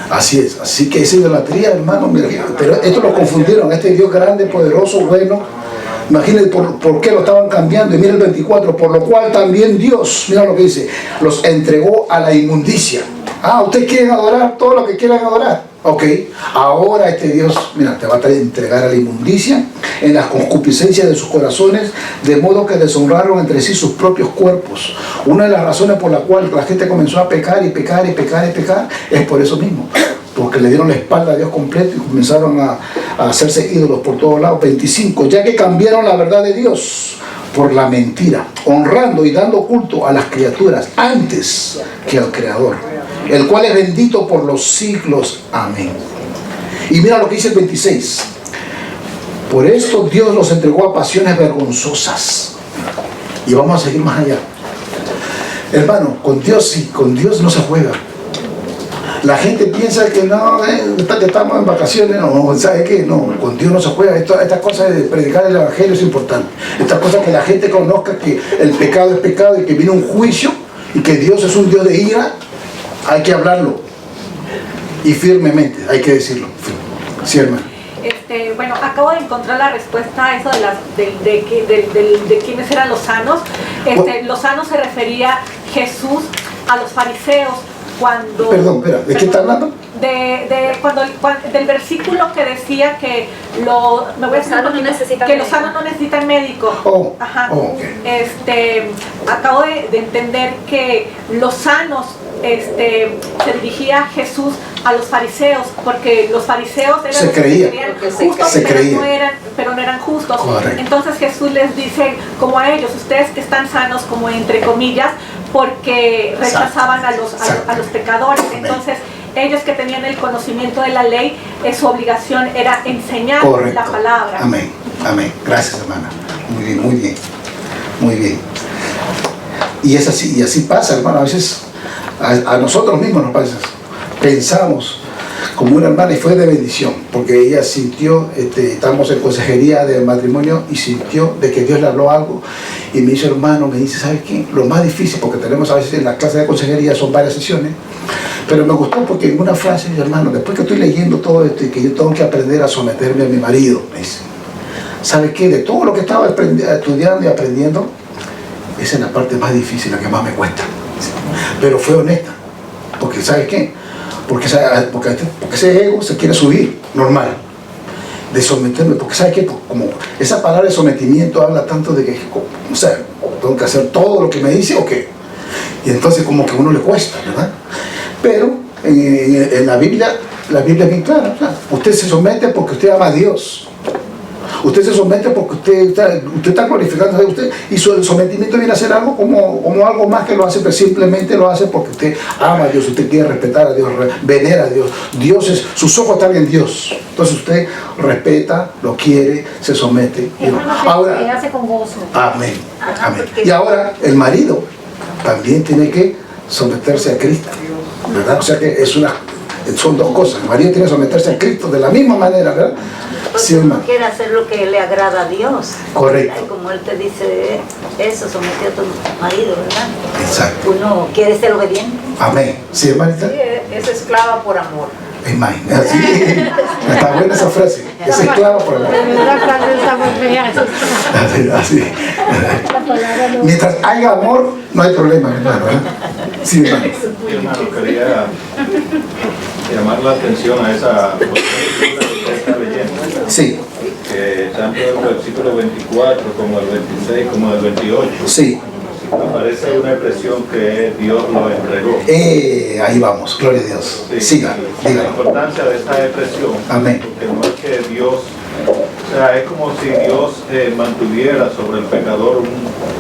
Así es. Así que esa idolatría, hermano, mira, pero esto lo confundieron. Este Dios grande, poderoso, bueno. Imagínense por qué lo estaban cambiando. Y mira el 24. Por lo cual también Dios, mira lo que dice, los entregó a la inmundicia. Ustedes quieren adorar todo lo que quieran adorar. Ok, ahora este Dios, mira, te va a entregar a la inmundicia en las concupiscencias de sus corazones, de modo que deshonraron entre sí sus propios cuerpos. Una de las razones por la cual la gente comenzó a pecar y pecar y pecar y pecar es por eso mismo, porque le dieron la espalda a Dios completo y comenzaron a hacerse ídolos por todos lados. 25, ya que cambiaron la verdad de Dios por la mentira, honrando y dando culto a las criaturas antes que al Creador, el cual es bendito por los siglos. Amén. Y mira lo que dice el 26. Por esto Dios los entregó a pasiones vergonzosas. Y vamos a seguir más allá. Hermano, con Dios sí, con Dios no se juega. La gente piensa que no, que estamos en vacaciones, no, ¿sabe qué? No, con Dios no se juega. Estas cosas de predicar el evangelio es importante. Estas cosas que la gente conozca que el pecado es pecado y que viene un juicio y que Dios es un Dios de ira, hay que hablarlo. Y firmemente, hay que decirlo. Sí, hermano. Bueno, acabo de encontrar la respuesta a eso de quiénes eran los sanos. Los sanos se refería Jesús a los fariseos. Cuando, perdón, espera, ¿de qué está hablando? Del versículo que decía que los sanos no necesitan médico. Okay. Acabo de entender que los sanos se dirigía Jesús a los fariseos, porque los fariseos eran los que creían justos, pero no eran justos. Correcto. Entonces Jesús les dice, como a ellos, ustedes que están sanos, como entre comillas, porque rechazaban a los pecadores. Entonces ellos que tenían el conocimiento de la ley, su obligación era enseñar la palabra. Amén, amén. Gracias, hermana. Muy bien, muy bien, muy bien. Y es así, y así pasa, hermano. A veces a nosotros mismos nos pasa. Pensamos como una hermana, y fue de bendición, porque ella sintió, estamos en consejería de matrimonio, y sintió de que Dios le habló algo, y me dice, hermano, me dice, ¿sabes qué? Lo más difícil, porque tenemos a veces en la clase de consejería, son varias sesiones, pero me gustó porque en una frase, hermano, después que estoy leyendo todo esto, y que yo tengo que aprender a someterme a mi marido, me dice, ¿sabes qué? De todo lo que estaba estudiando y aprendiendo, esa es la parte más difícil, la que más me cuesta, pero fue honesta, porque ¿sabes qué? Porque ese ego se quiere subir, normal, de someterme, porque ¿sabes qué? Como esa palabra de sometimiento habla tanto de que, o sea, tengo que hacer todo lo que me dice o qué, y entonces como que a uno le cuesta, ¿verdad? Pero en la Biblia es bien clara, o sea, usted se somete porque usted ama a Dios. Usted se somete porque usted está glorificando a usted, y su sometimiento viene a ser algo como algo más que lo hace, pero simplemente lo hace porque usted ama a Dios, usted quiere respetar a Dios, venera a Dios. Sus ojos están en Dios. Entonces usted respeta, lo quiere, se somete. Ahora, hace con gozo. Amén. Amén. Y ahora el marido también tiene que someterse a Cristo, ¿verdad? O sea que son dos cosas. El marido tiene que someterse a Cristo de la misma manera, ¿verdad? Porque uno quiere hacer lo que le agrada a Dios. Correcto. Y como Él te dice eso, sometió a tu marido, ¿verdad? Exacto. Uno quiere ser obediente. Amén. ¿Sí, hermanita? Sí, es esclava por amor. Amén. Así, está buena esa frase. Es esclava por amor. Así. Mientras haya amor, no hay problema, hermano. Sí, hermano. Sí, hermano, quería llamar la atención a esa que usted está leyendo. Sí. que tanto el versículo 24 como el 26 como el 28 sí, aparece una expresión que Dios lo entregó. Ahí vamos, gloria a Dios. Sí, Siga, la dígalo. importancia de esta expresión, Amén. porque no es que Dios, o sea, es como si Dios mantuviera sobre el pecador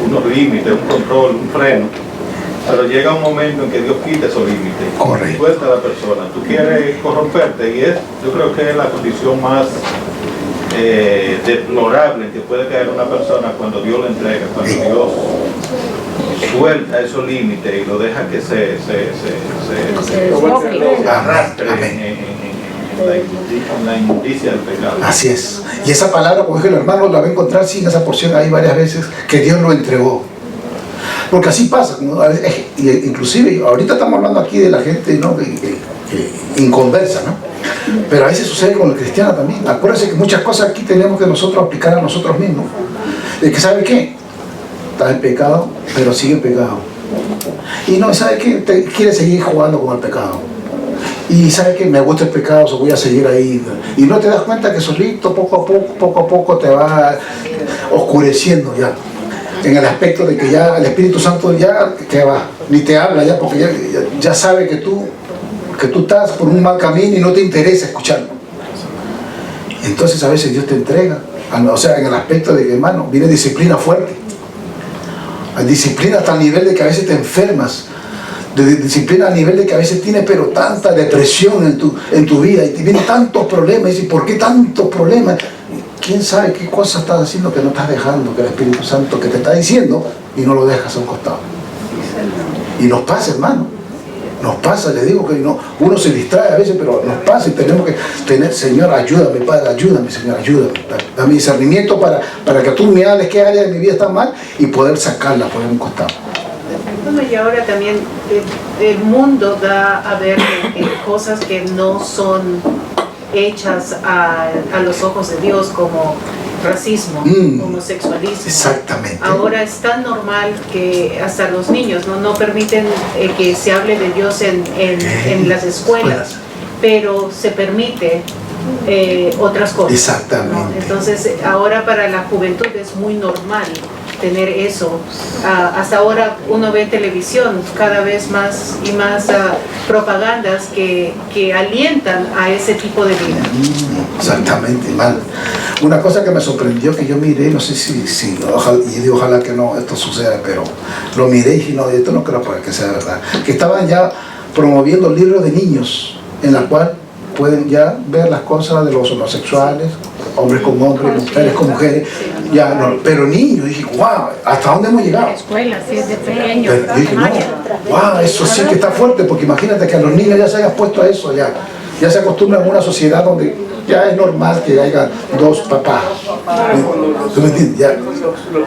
unos límites, un control, un freno, pero llega un momento en que Dios quita esos límites. Correcto. Suelta a la persona. Tú quieres corromperte y yo creo que es la condición más deplorable en que puede caer una persona cuando Dios le entrega, cuando Dios suelta esos límites y lo deja que se arrastre en la inmundicia del pecado. Así es. Y esa palabra, como dijo el hermano, la va a encontrar sin esa porción ahí varias veces, que Dios lo entregó. Porque así pasa, ¿no? Inclusive ahorita estamos hablando aquí de la gente, ¿no?, inconversa, ¿no? Pero a veces sucede con el cristiano también. Acuérdense que muchas cosas aquí tenemos que nosotros aplicar a nosotros mismos. De que, ¿sabe qué? Está en pecado, pero sigue en pecado. Y no, ¿sabe qué? Quiere seguir jugando con el pecado. Y ¿sabe qué? Me gusta el pecado, so voy a seguir ahí. Y no te das cuenta que solito, poco a poco te va oscureciendo ya. En el aspecto de que ya el Espíritu Santo ya te va, ni te habla ya, porque ya sabe que tú estás por un mal camino y no te interesa escucharlo. Entonces a veces Dios te entrega, o sea, en el aspecto de que, hermano, viene disciplina fuerte. Hay disciplina hasta el nivel de que a veces te enfermas, disciplina a nivel de que a veces tienes pero tanta depresión en tu vida y te vienen tantos problemas. Y ¿por qué tantos problemas? ¿Quién sabe qué cosa estás haciendo que no estás dejando que el Espíritu Santo que te está diciendo y no lo dejas a un costado? Y nos pasa, hermano, nos pasa, le digo que no, uno se distrae a veces, pero nos pasa y tenemos que tener, Señor, ayúdame, Padre, ayúdame, Señor, ayúdame, dame discernimiento para que tú me hables qué área de mi vida está mal y poder sacarla por un costado. Bueno, y ahora también el mundo da a ver cosas que no son hechas a los ojos de Dios, como racismo, homosexualismo. Exactamente. Ahora es tan normal que hasta los niños no permiten que se hable de Dios en las escuelas, pero se permite otras cosas. Exactamente. ¿no? Entonces ahora para la juventud es muy normal tener eso. Hasta ahora uno ve en televisión cada vez más y más propagandas que alientan a ese tipo de vida. Exactamente, mal. Una cosa que me sorprendió, que yo miré, no sé si ojalá que no esto suceda, pero lo miré y dije, no, esto no creo que sea verdad. Que estaban ya promoviendo libros de niños, en la cual pueden ya ver las cosas de los homosexuales, hombres con hombres, mujeres con mujeres, ya no, pero niños, dije, wow, ¿hasta dónde hemos llegado? Escuela, sí, es de pequeño. Dije, no, wow, eso sí que está fuerte, porque imagínate que a los niños ya se hayan puesto a eso, ya se acostumbran a una sociedad donde ya es normal que haya dos papás. ¿Tú me entiendes? Ya,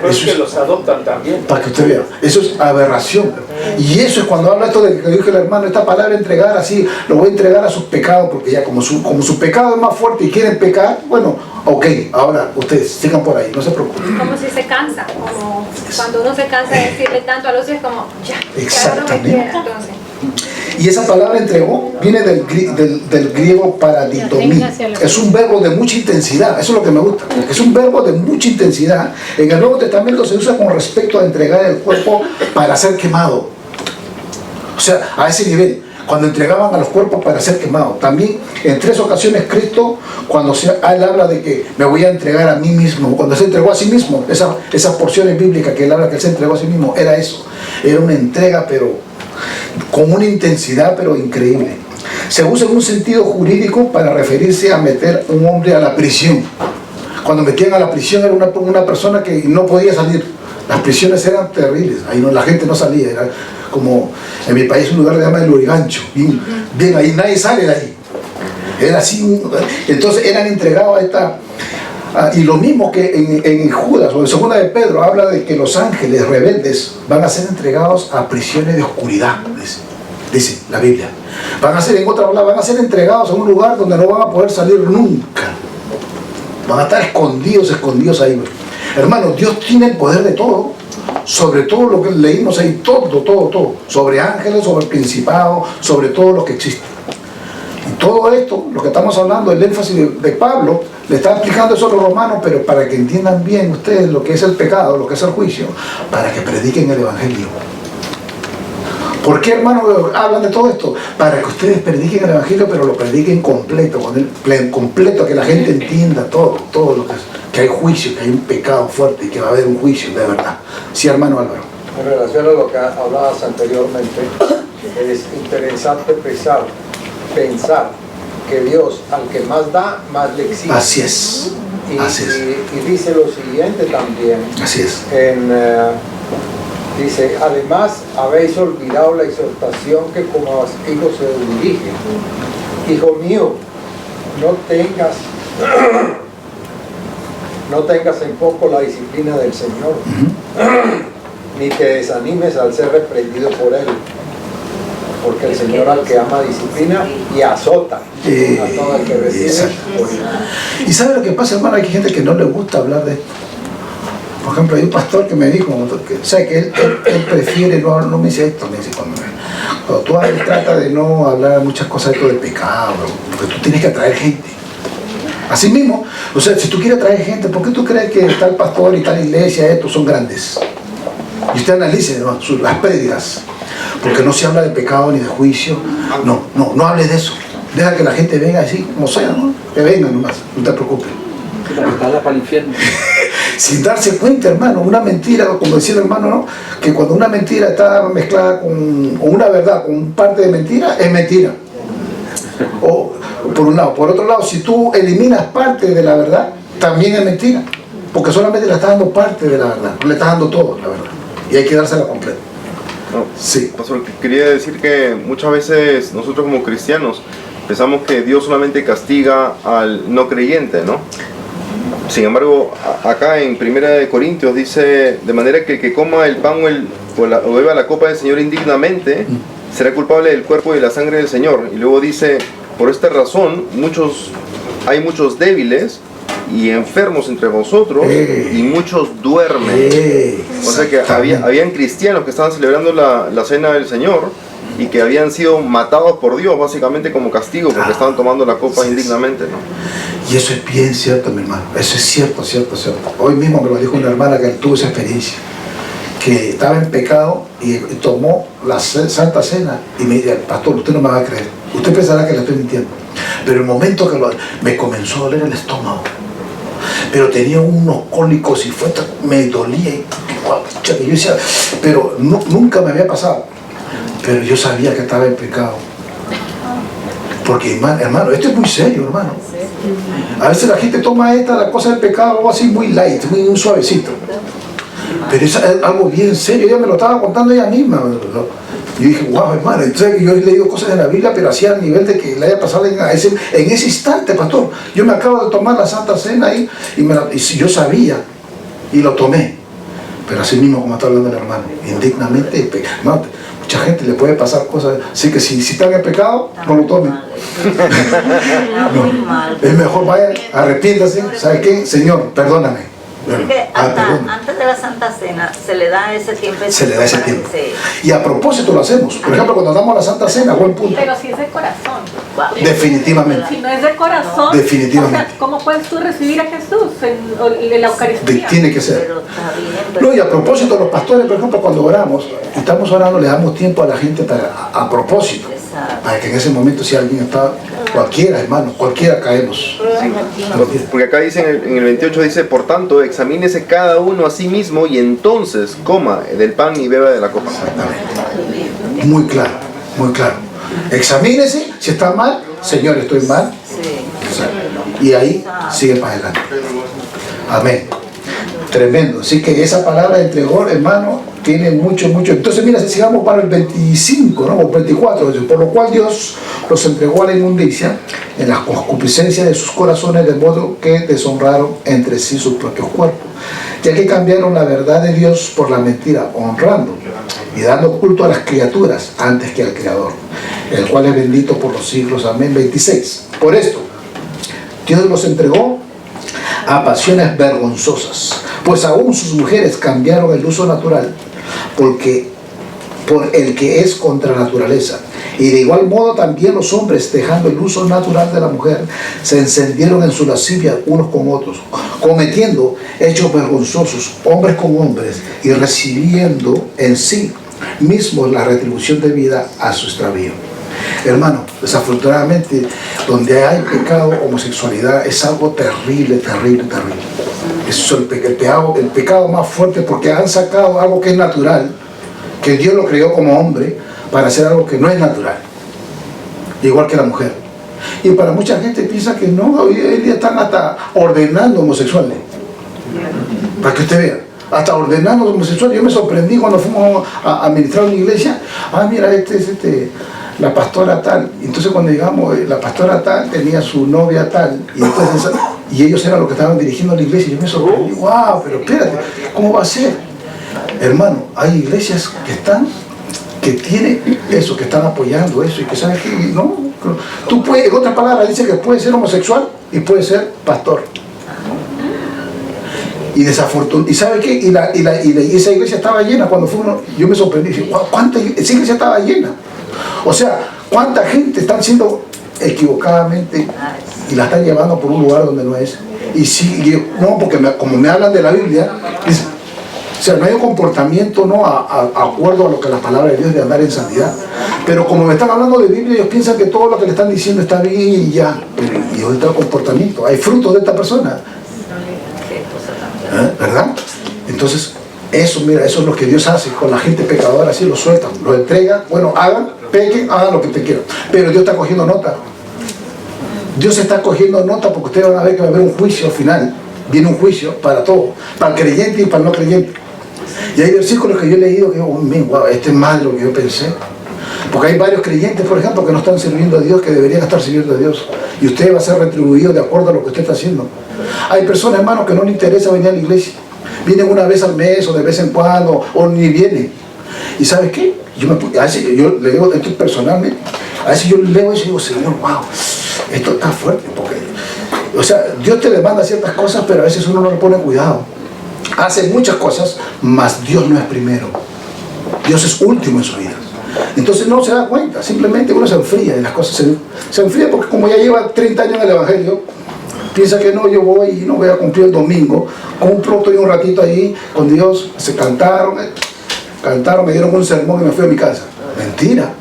Los que los adoptan también. Para que usted vea, eso es aberración. Y eso es cuando habla esto de que dijo el hermano, esta palabra entregar así, lo voy a entregar a sus pecados, porque ya como su pecado es más fuerte y quieren pecar, bueno, ok, ahora ustedes sigan por ahí, no se preocupen. Como si se cansa, como cuando uno se cansa de decirle tanto a los hijos como ya, exactamente. Ya no me quiere, entonces. Y esa palabra entregó viene del griego paraditomí. Es un verbo de mucha intensidad, eso es lo que me gusta. Es un verbo de mucha intensidad. En el Nuevo Testamento se usa con respecto a entregar el cuerpo para ser quemado. O sea, a ese nivel, cuando entregaban a los cuerpos para ser quemados. También en 3 ocasiones Cristo, cuando él habla de que me voy a entregar a mí mismo, cuando se entregó a sí mismo, esas porciones bíblicas que él habla que él se entregó a sí mismo, era eso. Era una entrega, pero con una intensidad pero increíble. Se usa en un sentido jurídico para referirse a meter un hombre a la prisión. Cuando metían a la prisión era una persona que no podía salir. Las prisiones eran terribles, ahí la gente no salía, era como en mi país un lugar que se llama el Lurigancho, bien, ahí nadie sale de ahí. Era así, entonces eran entregados a esta... y lo mismo que en Judas o en Segunda de Pedro habla de que los ángeles rebeldes van a ser entregados a prisiones de oscuridad, dice la Biblia. Van a ser, en otra palabra, van a ser entregados a un lugar donde no van a poder salir nunca. Van a estar escondidos ahí. Hermano, Dios tiene el poder de todo, sobre todo lo que leímos ahí, todo, sobre ángeles, sobre principados, sobre todo lo que existe. Y todo esto, lo que estamos hablando, el énfasis de Pablo, Le está explicando eso a los romanos, pero para que entiendan bien ustedes lo que es el pecado, lo que es el juicio, para que prediquen el Evangelio. ¿Por qué, hermanos, hablan de todo esto? Para que ustedes prediquen el Evangelio, pero lo prediquen completo, con el completo, que la gente entienda todo lo que hay juicio, que hay un pecado fuerte y que va a haber un juicio de verdad. Sí, hermano Álvaro. En relación a lo que hablabas anteriormente, es interesante pensar que Dios, al que más da, más le exige. Así es. Y dice lo siguiente también. Así es. Dice, además habéis olvidado la exhortación que como a hijos se dirige. Hijo mío, no tengas en poco la disciplina del Señor, ni te desanimes al ser reprendido por Él, porque el Señor al que ama disciplina y azota a todo el que recibe. ¿Y sabe lo que pasa, hermano? Hay gente que no le gusta hablar de esto. Por ejemplo, hay un pastor que me dijo, que él prefiere, no me dice esto, me dice, cuando tú hablas, trata de no hablar muchas cosas de todo el pecado, porque tú tienes que atraer gente. Así mismo, o sea, si tú quieres atraer gente, ¿por qué tú crees que tal pastor y tal iglesia, estos son grandes? Y usted analice, ¿no?, las prédicas, porque no se habla de pecado ni de juicio, no hable de eso. Deja que la gente venga así, como sea, ¿no? Que venga nomás, no te preocupes. Para el infierno. Sin darse cuenta, hermano, una mentira, como decía el hermano, ¿no?, que cuando una mentira está mezclada con una verdad, con parte de mentira, es mentira. O por un lado. Por otro lado, si tú eliminas parte de la verdad, también es mentira, porque solamente le estás dando parte de la verdad, no le estás dando todo, la verdad, y hay que dársela completa. No, sí. Pastor, quería decir que muchas veces nosotros como cristianos pensamos que Dios solamente castiga al no creyente, ¿no? Sin embargo, acá en 1 Corintios dice, de manera que el que coma el pan o beba la copa del Señor indignamente, será culpable del cuerpo y de la sangre del Señor. Y luego dice, por esta razón, hay muchos débiles y enfermos entre vosotros, y muchos duermen. O sea que habían cristianos que estaban celebrando la cena del Señor y que habían sido matados por Dios básicamente como castigo porque estaban tomando la copa indignamente, ¿no? Y eso es bien cierto, mi hermano, eso es cierto. Hoy mismo me lo dijo una hermana que tuvo esa experiencia, que estaba en pecado y tomó la Santa Cena y me dijo, pastor, usted no me va a creer, usted pensará que le estoy mintiendo, pero el momento que me comenzó a doler el estómago, pero tenía unos cólicos y me dolía y yo decía, pero nunca me había pasado, pero yo sabía que estaba en pecado, porque hermano, esto es muy serio, hermano. A veces la gente toma la cosa del pecado así muy light, muy suavecito, pero es algo bien serio. Ella me lo estaba contando ella misma, ¿no? Yo dije, wow, hermano, entonces yo he leído cosas en la Biblia, pero así a nivel de que le haya pasado en ese instante, pastor. Yo me acabo de tomar la Santa Cena ahí y yo sabía y lo tomé, pero así mismo como está hablando el hermano, indignamente, hermano, mucha gente le puede pasar cosas, así que si están en pecado, no lo tomen. No, es mejor, vaya, arrepiéntase, ¿sabe qué? Señor, perdóname. Así que antes de la Santa Cena se le da ese tiempo. Se le da ese tiempo. Y a propósito lo hacemos. Por ejemplo, cuando damos la Santa Cena, buen punto. Pero si es de corazón. Definitivamente. Si no es de corazón, definitivamente. O sea, ¿cómo puedes tú recibir a Jesús en la Eucaristía? Tiene que ser. No, y a propósito, los pastores, por ejemplo, cuando oramos, estamos orando, le damos tiempo a la gente a propósito. Para que en ese momento, si alguien está, cualquiera, hermano, cualquiera caemos. Sí. Porque acá dice en el 28 dice, por tanto, examínese cada uno a sí mismo y entonces coma del pan y beba de la copa. Exactamente. Muy claro, muy claro. Examínese, si está mal, Señor, estoy mal. Y ahí sigue para adelante. Amén. Tremendo. Así que esa palabra entregó, hermano, tiene mucho. Entonces, mira, si sigamos para el 25, ¿no? O 24, por lo cual Dios los entregó a la inmundicia en las concupiscencias de sus corazones, de modo que deshonraron entre sí sus propios cuerpos, ya que cambiaron la verdad de Dios por la mentira, honrando y dando culto a las criaturas antes que al Creador, el cual es bendito por los siglos. Amén. 26. Por esto, Dios los entregó a pasiones vergonzosas, pues aún sus mujeres cambiaron el uso natural, porque por el que es contra naturaleza. Y de igual modo también los hombres, dejando el uso natural de la mujer, se encendieron en su lascivia unos con otros, cometiendo hechos vergonzosos, hombres con hombres, y recibiendo en sí mismos la retribución debida a su extravío. Hermano, desafortunadamente, donde hay pecado, homosexualidad, es algo terrible, terrible, terrible. Es el pecado más fuerte, porque han sacado algo que es natural, que Dios lo creó como hombre, para hacer algo que no es natural, igual que la mujer. Y para mucha gente piensa que no, hoy en día están hasta ordenando homosexuales, para que usted vea, hasta ordenando homosexuales. Yo me sorprendí cuando fuimos a ministrar una iglesia. Mira, la pastora tal. Entonces cuando llegamos, la pastora tal tenía su novia tal, y ellos eran los que estaban dirigiendo la iglesia. Y yo me sorprendí, wow, pero espérate, ¿cómo va a ser? Hermano, hay iglesias que tienen eso, que están apoyando eso, y que saben que no, tú puedes, en otras palabras, dice que puedes ser homosexual y puedes ser pastor. Y desafortunadamente, ¿y sabe qué? Y esa iglesia estaba llena cuando fuimos. Yo me sorprendí, dije, wow, esa iglesia estaba llena. O sea, cuánta gente están siendo equivocadamente y la están llevando por un lugar donde no es. Y sí, no, porque como me hablan de la Biblia, dice, o sea, no hay un comportamiento no acuerdo a lo que la palabra de Dios de andar en santidad. Pero como me están hablando de Biblia, ellos piensan que todo lo que le están diciendo está bien y ya. Pero ¿y dónde está el comportamiento? Hay frutos de esta persona. ¿Verdad? Entonces, mira, eso es lo que Dios hace con la gente pecadora, así lo sueltan, lo entregan, bueno, pequen, hagan lo que te quieran. Pero Dios está cogiendo nota. Dios está cogiendo nota, porque ustedes van a ver que va a haber un juicio al final. Viene un juicio para todo, para el creyente y para el no creyente. Y hay versículos que yo he leído que, wow, este es más de lo que yo pensé. Porque hay varios creyentes, por ejemplo, que no están sirviendo a Dios, que deberían estar sirviendo a Dios. Y usted va a ser retribuido de acuerdo a lo que usted está haciendo. Hay personas, hermanos, que no les interesa venir a la iglesia. Vienen una vez al mes o de vez en cuando, o ni vienen. ¿Y sabes qué? Yo le digo esto personalmente. A veces yo leo eso y digo, Señor, wow, esto está fuerte. Porque, o sea, Dios te demanda ciertas cosas, pero a veces uno no le pone cuidado. Hace muchas cosas, mas Dios no es primero. Dios es último en su vida. Entonces no se da cuenta, simplemente uno se enfría y las cosas se enfrían, porque como ya lleva 30 años en el Evangelio, piensa que no, yo voy y no voy a cumplir el domingo, cumplo, estoy un ratito ahí con Dios, se cantaron, me dieron un sermón y me fui a mi casa. Mentira.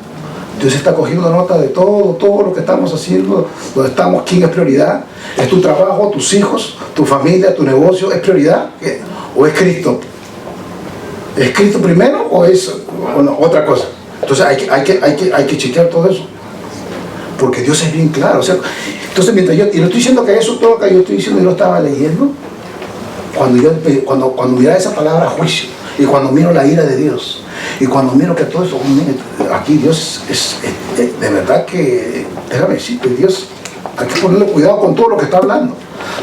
Dios está cogiendo nota de todo lo que estamos haciendo, donde estamos, quién es prioridad, es tu trabajo, tus hijos, tu familia, tu negocio, ¿es prioridad? ¿O es Cristo? ¿Es Cristo primero o es otra cosa? Entonces hay que chequear todo eso, porque Dios es bien claro. O sea, entonces mientras y lo estoy diciendo que eso, todo lo que yo estoy diciendo, yo lo estaba leyendo, cuando miraba esa palabra juicio, y cuando miro la ira de Dios, y cuando miro que todo eso, aquí Dios es de verdad que, déjame decirte, Dios, hay que ponerle cuidado con todo lo que está hablando,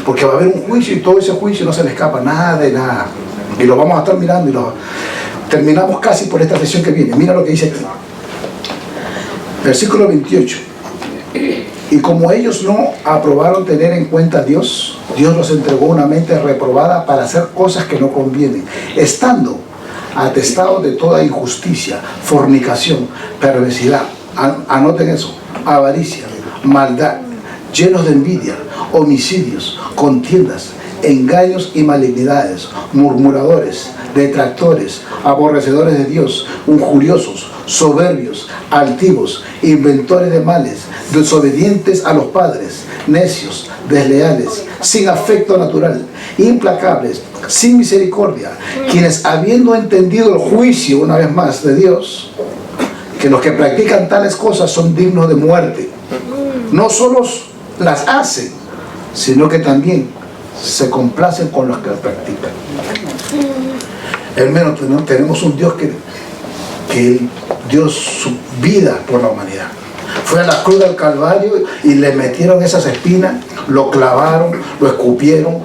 porque va a haber un juicio, y todo ese juicio no se le escapa nada de nada, y lo vamos a estar mirando, y terminamos casi por esta sesión que viene. Mira lo que dice aquí, versículo 28. Y como ellos no aprobaron tener en cuenta a Dios, Dios los entregó una mente reprobada para hacer cosas que no convienen, estando atestados de toda injusticia, fornicación, perversidad, anoten eso, avaricia, maldad, llenos de envidia, homicidios, contiendas, engaños y malignidades, murmuradores, detractores, aborrecedores de Dios, injuriosos, soberbios, altivos, inventores de males, desobedientes a los padres, necios, desleales, sin afecto natural, implacables, sin misericordia, quienes habiendo entendido el juicio, una vez más, de Dios, que los que practican tales cosas son dignos de muerte, no solo las hacen, sino que también se complacen con los que las practican. Hermano, tenemos un Dios que dio su vida por la humanidad. Fue a la cruz del Calvario y le metieron esas espinas, lo clavaron, lo escupieron,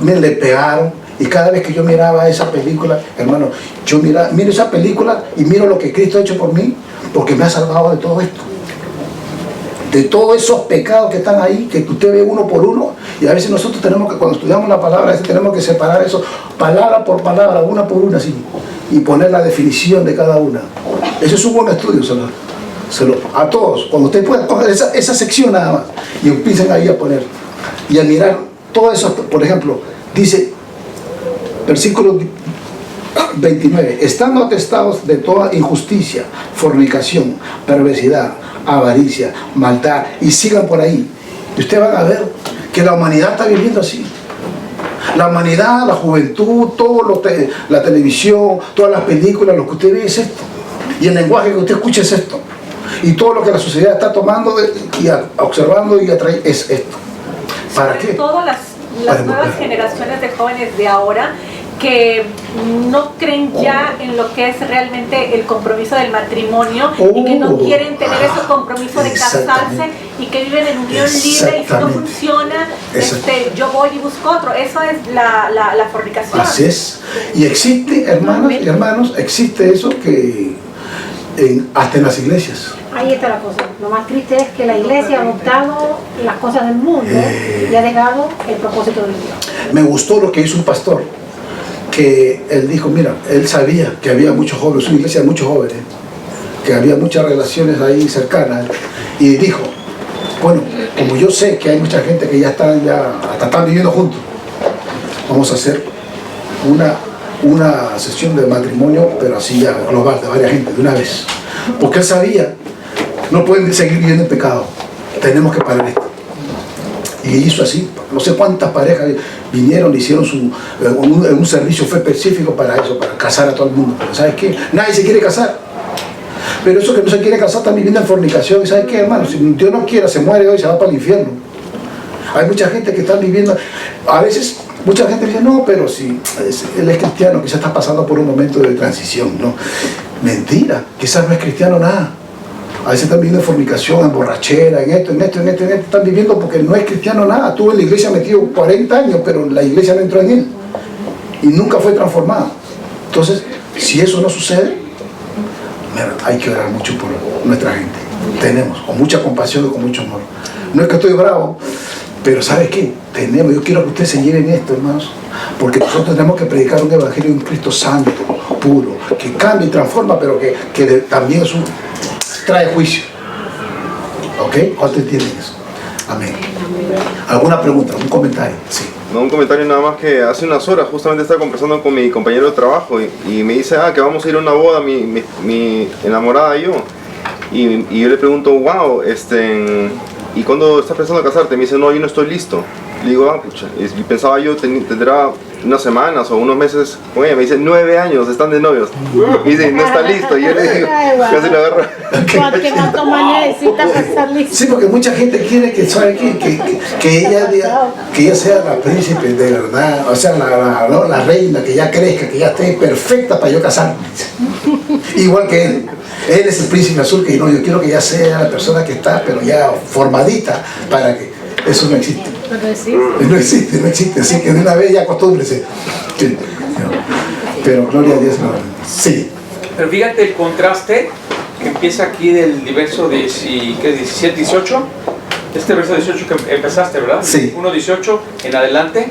le pegaron. Y cada vez que yo miraba esa película, hermano, yo miro esa película y miro lo que Cristo ha hecho por mí, porque me ha salvado de todo esto. De todos esos pecados que están ahí, que usted ve uno por uno, y a veces nosotros tenemos que, cuando estudiamos la palabra, a veces tenemos que separar eso, palabra por palabra, una por una, así, y poner la definición de cada una. Eso es un buen estudio, a todos. Cuando ustedes puedan coger esa sección nada más y empiecen ahí a poner y a mirar todo eso. Por ejemplo, dice, versículo 29, estando atestados de toda injusticia, fornicación, perversidad, avaricia, maldad, y sigan por ahí. Y ustedes van a ver que la humanidad está viviendo así. La humanidad, la juventud, la televisión, todas las películas, lo que usted ve es esto. Y el lenguaje que usted escucha es esto. Y todo lo que la sociedad está tomando y observando y atrae es esto. ¿Para qué? Todas las nuevas generaciones de jóvenes de ahora que no creen ya en lo que es realmente el compromiso del matrimonio y que no quieren tener ese compromiso de casarse y que viven en unión libre, y si no funciona, yo voy y busco otro. Eso es la fornicación. Así es. Y existe, hermanos y hermanos, existe eso que hasta en las iglesias. Ahí está la cosa. Lo más triste es que la iglesia ha adoptado las cosas del mundo y ha dejado el propósito de Dios. Me gustó lo que hizo un pastor, que él dijo, mira, él sabía que había muchos jóvenes, una iglesia de muchos jóvenes, que había muchas relaciones ahí cercanas, y dijo, bueno, como yo sé que hay mucha gente que hasta están viviendo juntos, vamos a hacer una sesión de matrimonio, pero así ya global, de varias gente, de una vez. Porque él sabía, no pueden seguir viviendo en pecado, tenemos que parar esto. Y hizo así, no sé cuántas parejas vinieron, le hicieron un servicio, fue específico para eso, para casar a todo el mundo. Pero ¿sabes qué? Nadie se quiere casar. Pero eso que no se quiere casar están viviendo en fornicación. ¿Y sabes qué, hermano? Si Dios no quiera, se muere hoy, se va para el infierno. Hay mucha gente que está viviendo, a veces mucha gente dice, no, pero si él es cristiano, quizás está pasando por un momento de transición. No, mentira, quizás no es cristiano nada. A veces están viviendo en fornicación, en borrachera, en esto, están viviendo porque no es cristiano nada. Estuvo en la iglesia metido 40 años, pero la iglesia no entró en él. Y nunca fue transformado. Entonces, si eso no sucede, hay que orar mucho por nuestra gente. Tenemos, con mucha compasión y con mucho amor. No es que estoy bravo, pero ¿sabes qué? Yo quiero que ustedes se lleven esto, hermanos, porque nosotros tenemos que predicar un evangelio de un Cristo santo, puro, que cambia y transforma, pero que también trae juicio. ¿Ok? ¿Cuántos entienden eso? Amén. ¿Alguna pregunta? ¿Algún comentario? Sí. No, un comentario nada más, que hace unas horas justamente estaba conversando con mi compañero de trabajo y me dice, que vamos a ir a una boda, mi enamorada y yo. Y yo le pregunto, wow, ¿y cuándo estás pensando casarte? Me dice, no, yo no estoy listo. Le digo, pucha, y pensaba yo tendrá unas semanas o unos meses con ella. Me dice, 9 años, están de novios. Y dice, no está listo. Y yo le digo, casi lo agarro. Porque cuánto más necesita para estar listo. Sí, porque mucha gente quiere que ella sea la príncipe de verdad, o sea, la reina, que ya crezca, que ya esté perfecta para yo casarme. Igual que él. Él es el príncipe azul, que no, yo quiero que ella sea la persona que está, pero ya formadita, para que eso no existe. No existe, así que de una vez ya acostúmbrese. Sí. Pero gloria a Dios, no. Sí. Pero fíjate el contraste que empieza aquí del verso 17, 18. Este verso 18 que empezaste, ¿verdad? Sí. 1:18 en adelante.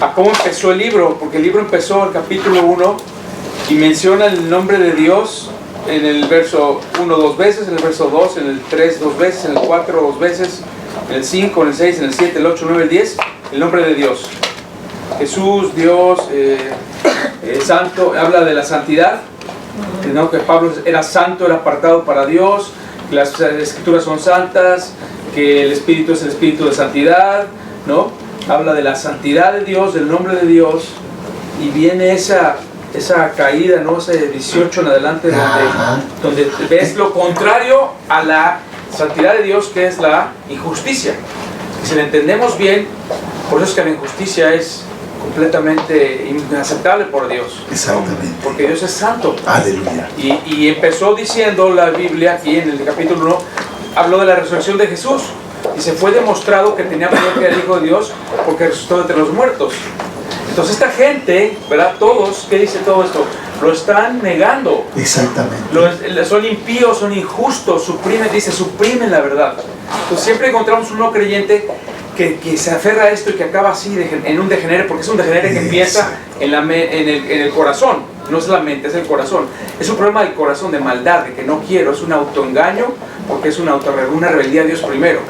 A cómo empezó el libro, porque el libro empezó el capítulo 1 y menciona el nombre de Dios en el verso 1 2 veces, en el verso 2, en el 3 2 veces, en el 4 2 veces, en el 5, en el 6, en el 7, el 8, el 9, el 10, el nombre de Dios. Jesús, Dios, santo, habla de la santidad, ¿no? Que Pablo era santo, era apartado para Dios, que las escrituras son santas, que el Espíritu es el Espíritu de santidad, ¿no? Habla de la santidad de Dios, del nombre de Dios, y viene esa caída, ¿no? Ese 18 en adelante, donde ves lo contrario a la santidad de Dios, que es la injusticia. Si la entendemos bien, por eso es que la injusticia es completamente inaceptable por Dios. Exactamente. Porque Dios es santo. Aleluya. Y empezó diciendo la Biblia aquí en el capítulo 1, habló de la resurrección de Jesús. Y se fue demostrado que tenía poder, que era el Hijo de Dios, porque resucitó entre los muertos. Entonces esta gente, ¿verdad? Todos, ¿qué dice todo esto? Lo están negando. Exactamente. Son impíos, son injustos, suprimen la verdad. Entonces siempre encontramos un no creyente que se aferra a esto y que acaba así en un degenere, porque es un degenere que empieza en el corazón. no es la mente, es el corazón. Es un problema del corazón, de maldad, de que no quiero, es un autoengaño, porque es una rebeldía a Dios primero.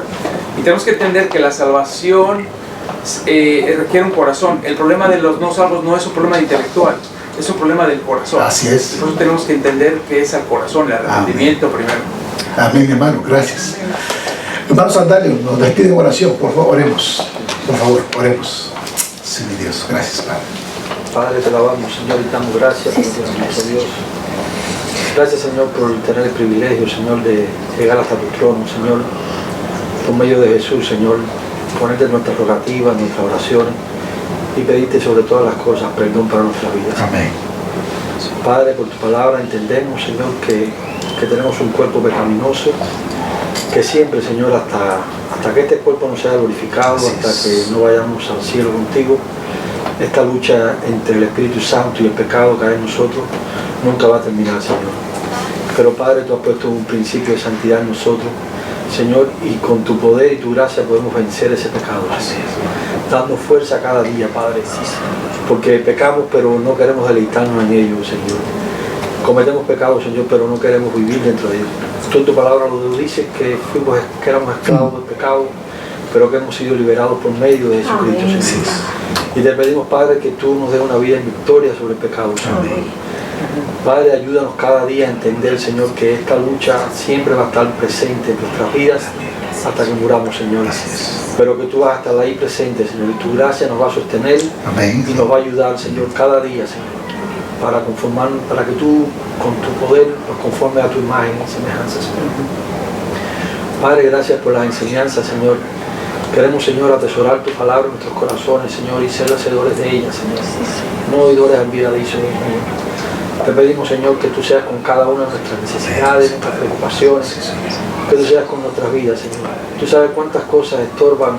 Y tenemos que entender que la salvación requiere un corazón. El problema de los no salvos no es un problema intelectual, es un problema del corazón. Así es. Entonces tenemos que entender que es el corazón, el arrepentimiento primero. Amén, hermano, gracias. Hermano Sandalio, nos despide en oración, por favor, oremos. Por favor, oremos. Sí, mi Dios, gracias, Padre. Padre, te alabamos, Señor, y damos gracias por tu hermoso Dios. Gracias, Señor, por tener el privilegio, Señor, de llegar hasta tu trono, Señor, por medio de Jesús, Señor, ponerte nuestras rogativas, nuestras oraciones y pedirte sobre todas las cosas perdón para nuestras vidas. Amén. Padre, por tu palabra entendemos, Señor, que tenemos un cuerpo pecaminoso, que siempre, Señor, hasta que este cuerpo no sea glorificado, hasta que no vayamos al cielo contigo, esta lucha entre el Espíritu Santo y el pecado que hay en nosotros nunca va a terminar, Señor. Pero Padre, tú has puesto un principio de santidad en nosotros, Señor, y con tu poder y tu gracia podemos vencer ese pecado, Señor, dando fuerza cada día, Padre, porque pecamos pero no queremos deleitarnos en ello, Señor. Cometemos pecados, Señor, pero no queremos vivir dentro de ellos. Tú en tu palabra lo dices, que éramos esclavos del pecado, pero que hemos sido liberados por medio de Jesucristo, Señor. Y te pedimos, Padre, que tú nos des una vida en victoria sobre el pecado, Señor. Padre, ayúdanos cada día a entender, Señor, que esta lucha siempre va a estar presente en nuestras vidas hasta que muramos, Señor. Pero que tú vas a estar ahí presente, Señor, y tu gracia nos va a sostener. Amén. Y nos va a ayudar, Señor, cada día, Señor, para que tú, con tu poder, nos conformes a tu imagen y semejanza, Señor. Padre, gracias por las enseñanzas, Señor. Queremos, Señor, atesorar tu palabra en nuestros corazones, Señor, y ser hacedores de ella, Señor. No oidores olvidadizos, Señor. Te pedimos, Señor, que tú seas con cada una de nuestras necesidades, nuestras preocupaciones, que tú seas con nuestras vidas, Señor. Tú sabes cuántas cosas estorban,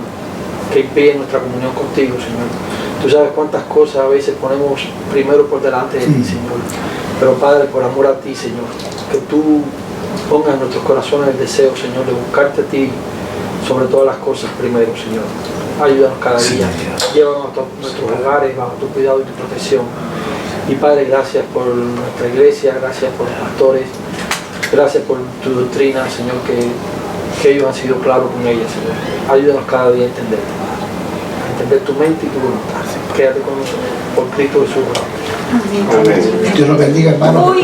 que impiden nuestra comunión contigo, Señor. Tú sabes cuántas cosas a veces ponemos primero por delante de ti, Señor. Pero Padre, por amor a ti, Señor, que tú pongas en nuestros corazones el deseo, Señor, de buscarte a ti sobre todas las cosas primero, Señor. Ayúdanos cada día. Llévanos a nuestros hogares bajo tu cuidado y tu protección. Y Padre, gracias por nuestra iglesia, gracias por los pastores, gracias por tu doctrina, Señor, que ellos han sido claros con ella, Señor. Ayúdanos cada día a entender tu mente y tu voluntad. Quédate con nosotros, por Cristo Jesús. Amén. Dios los bendiga, hermano.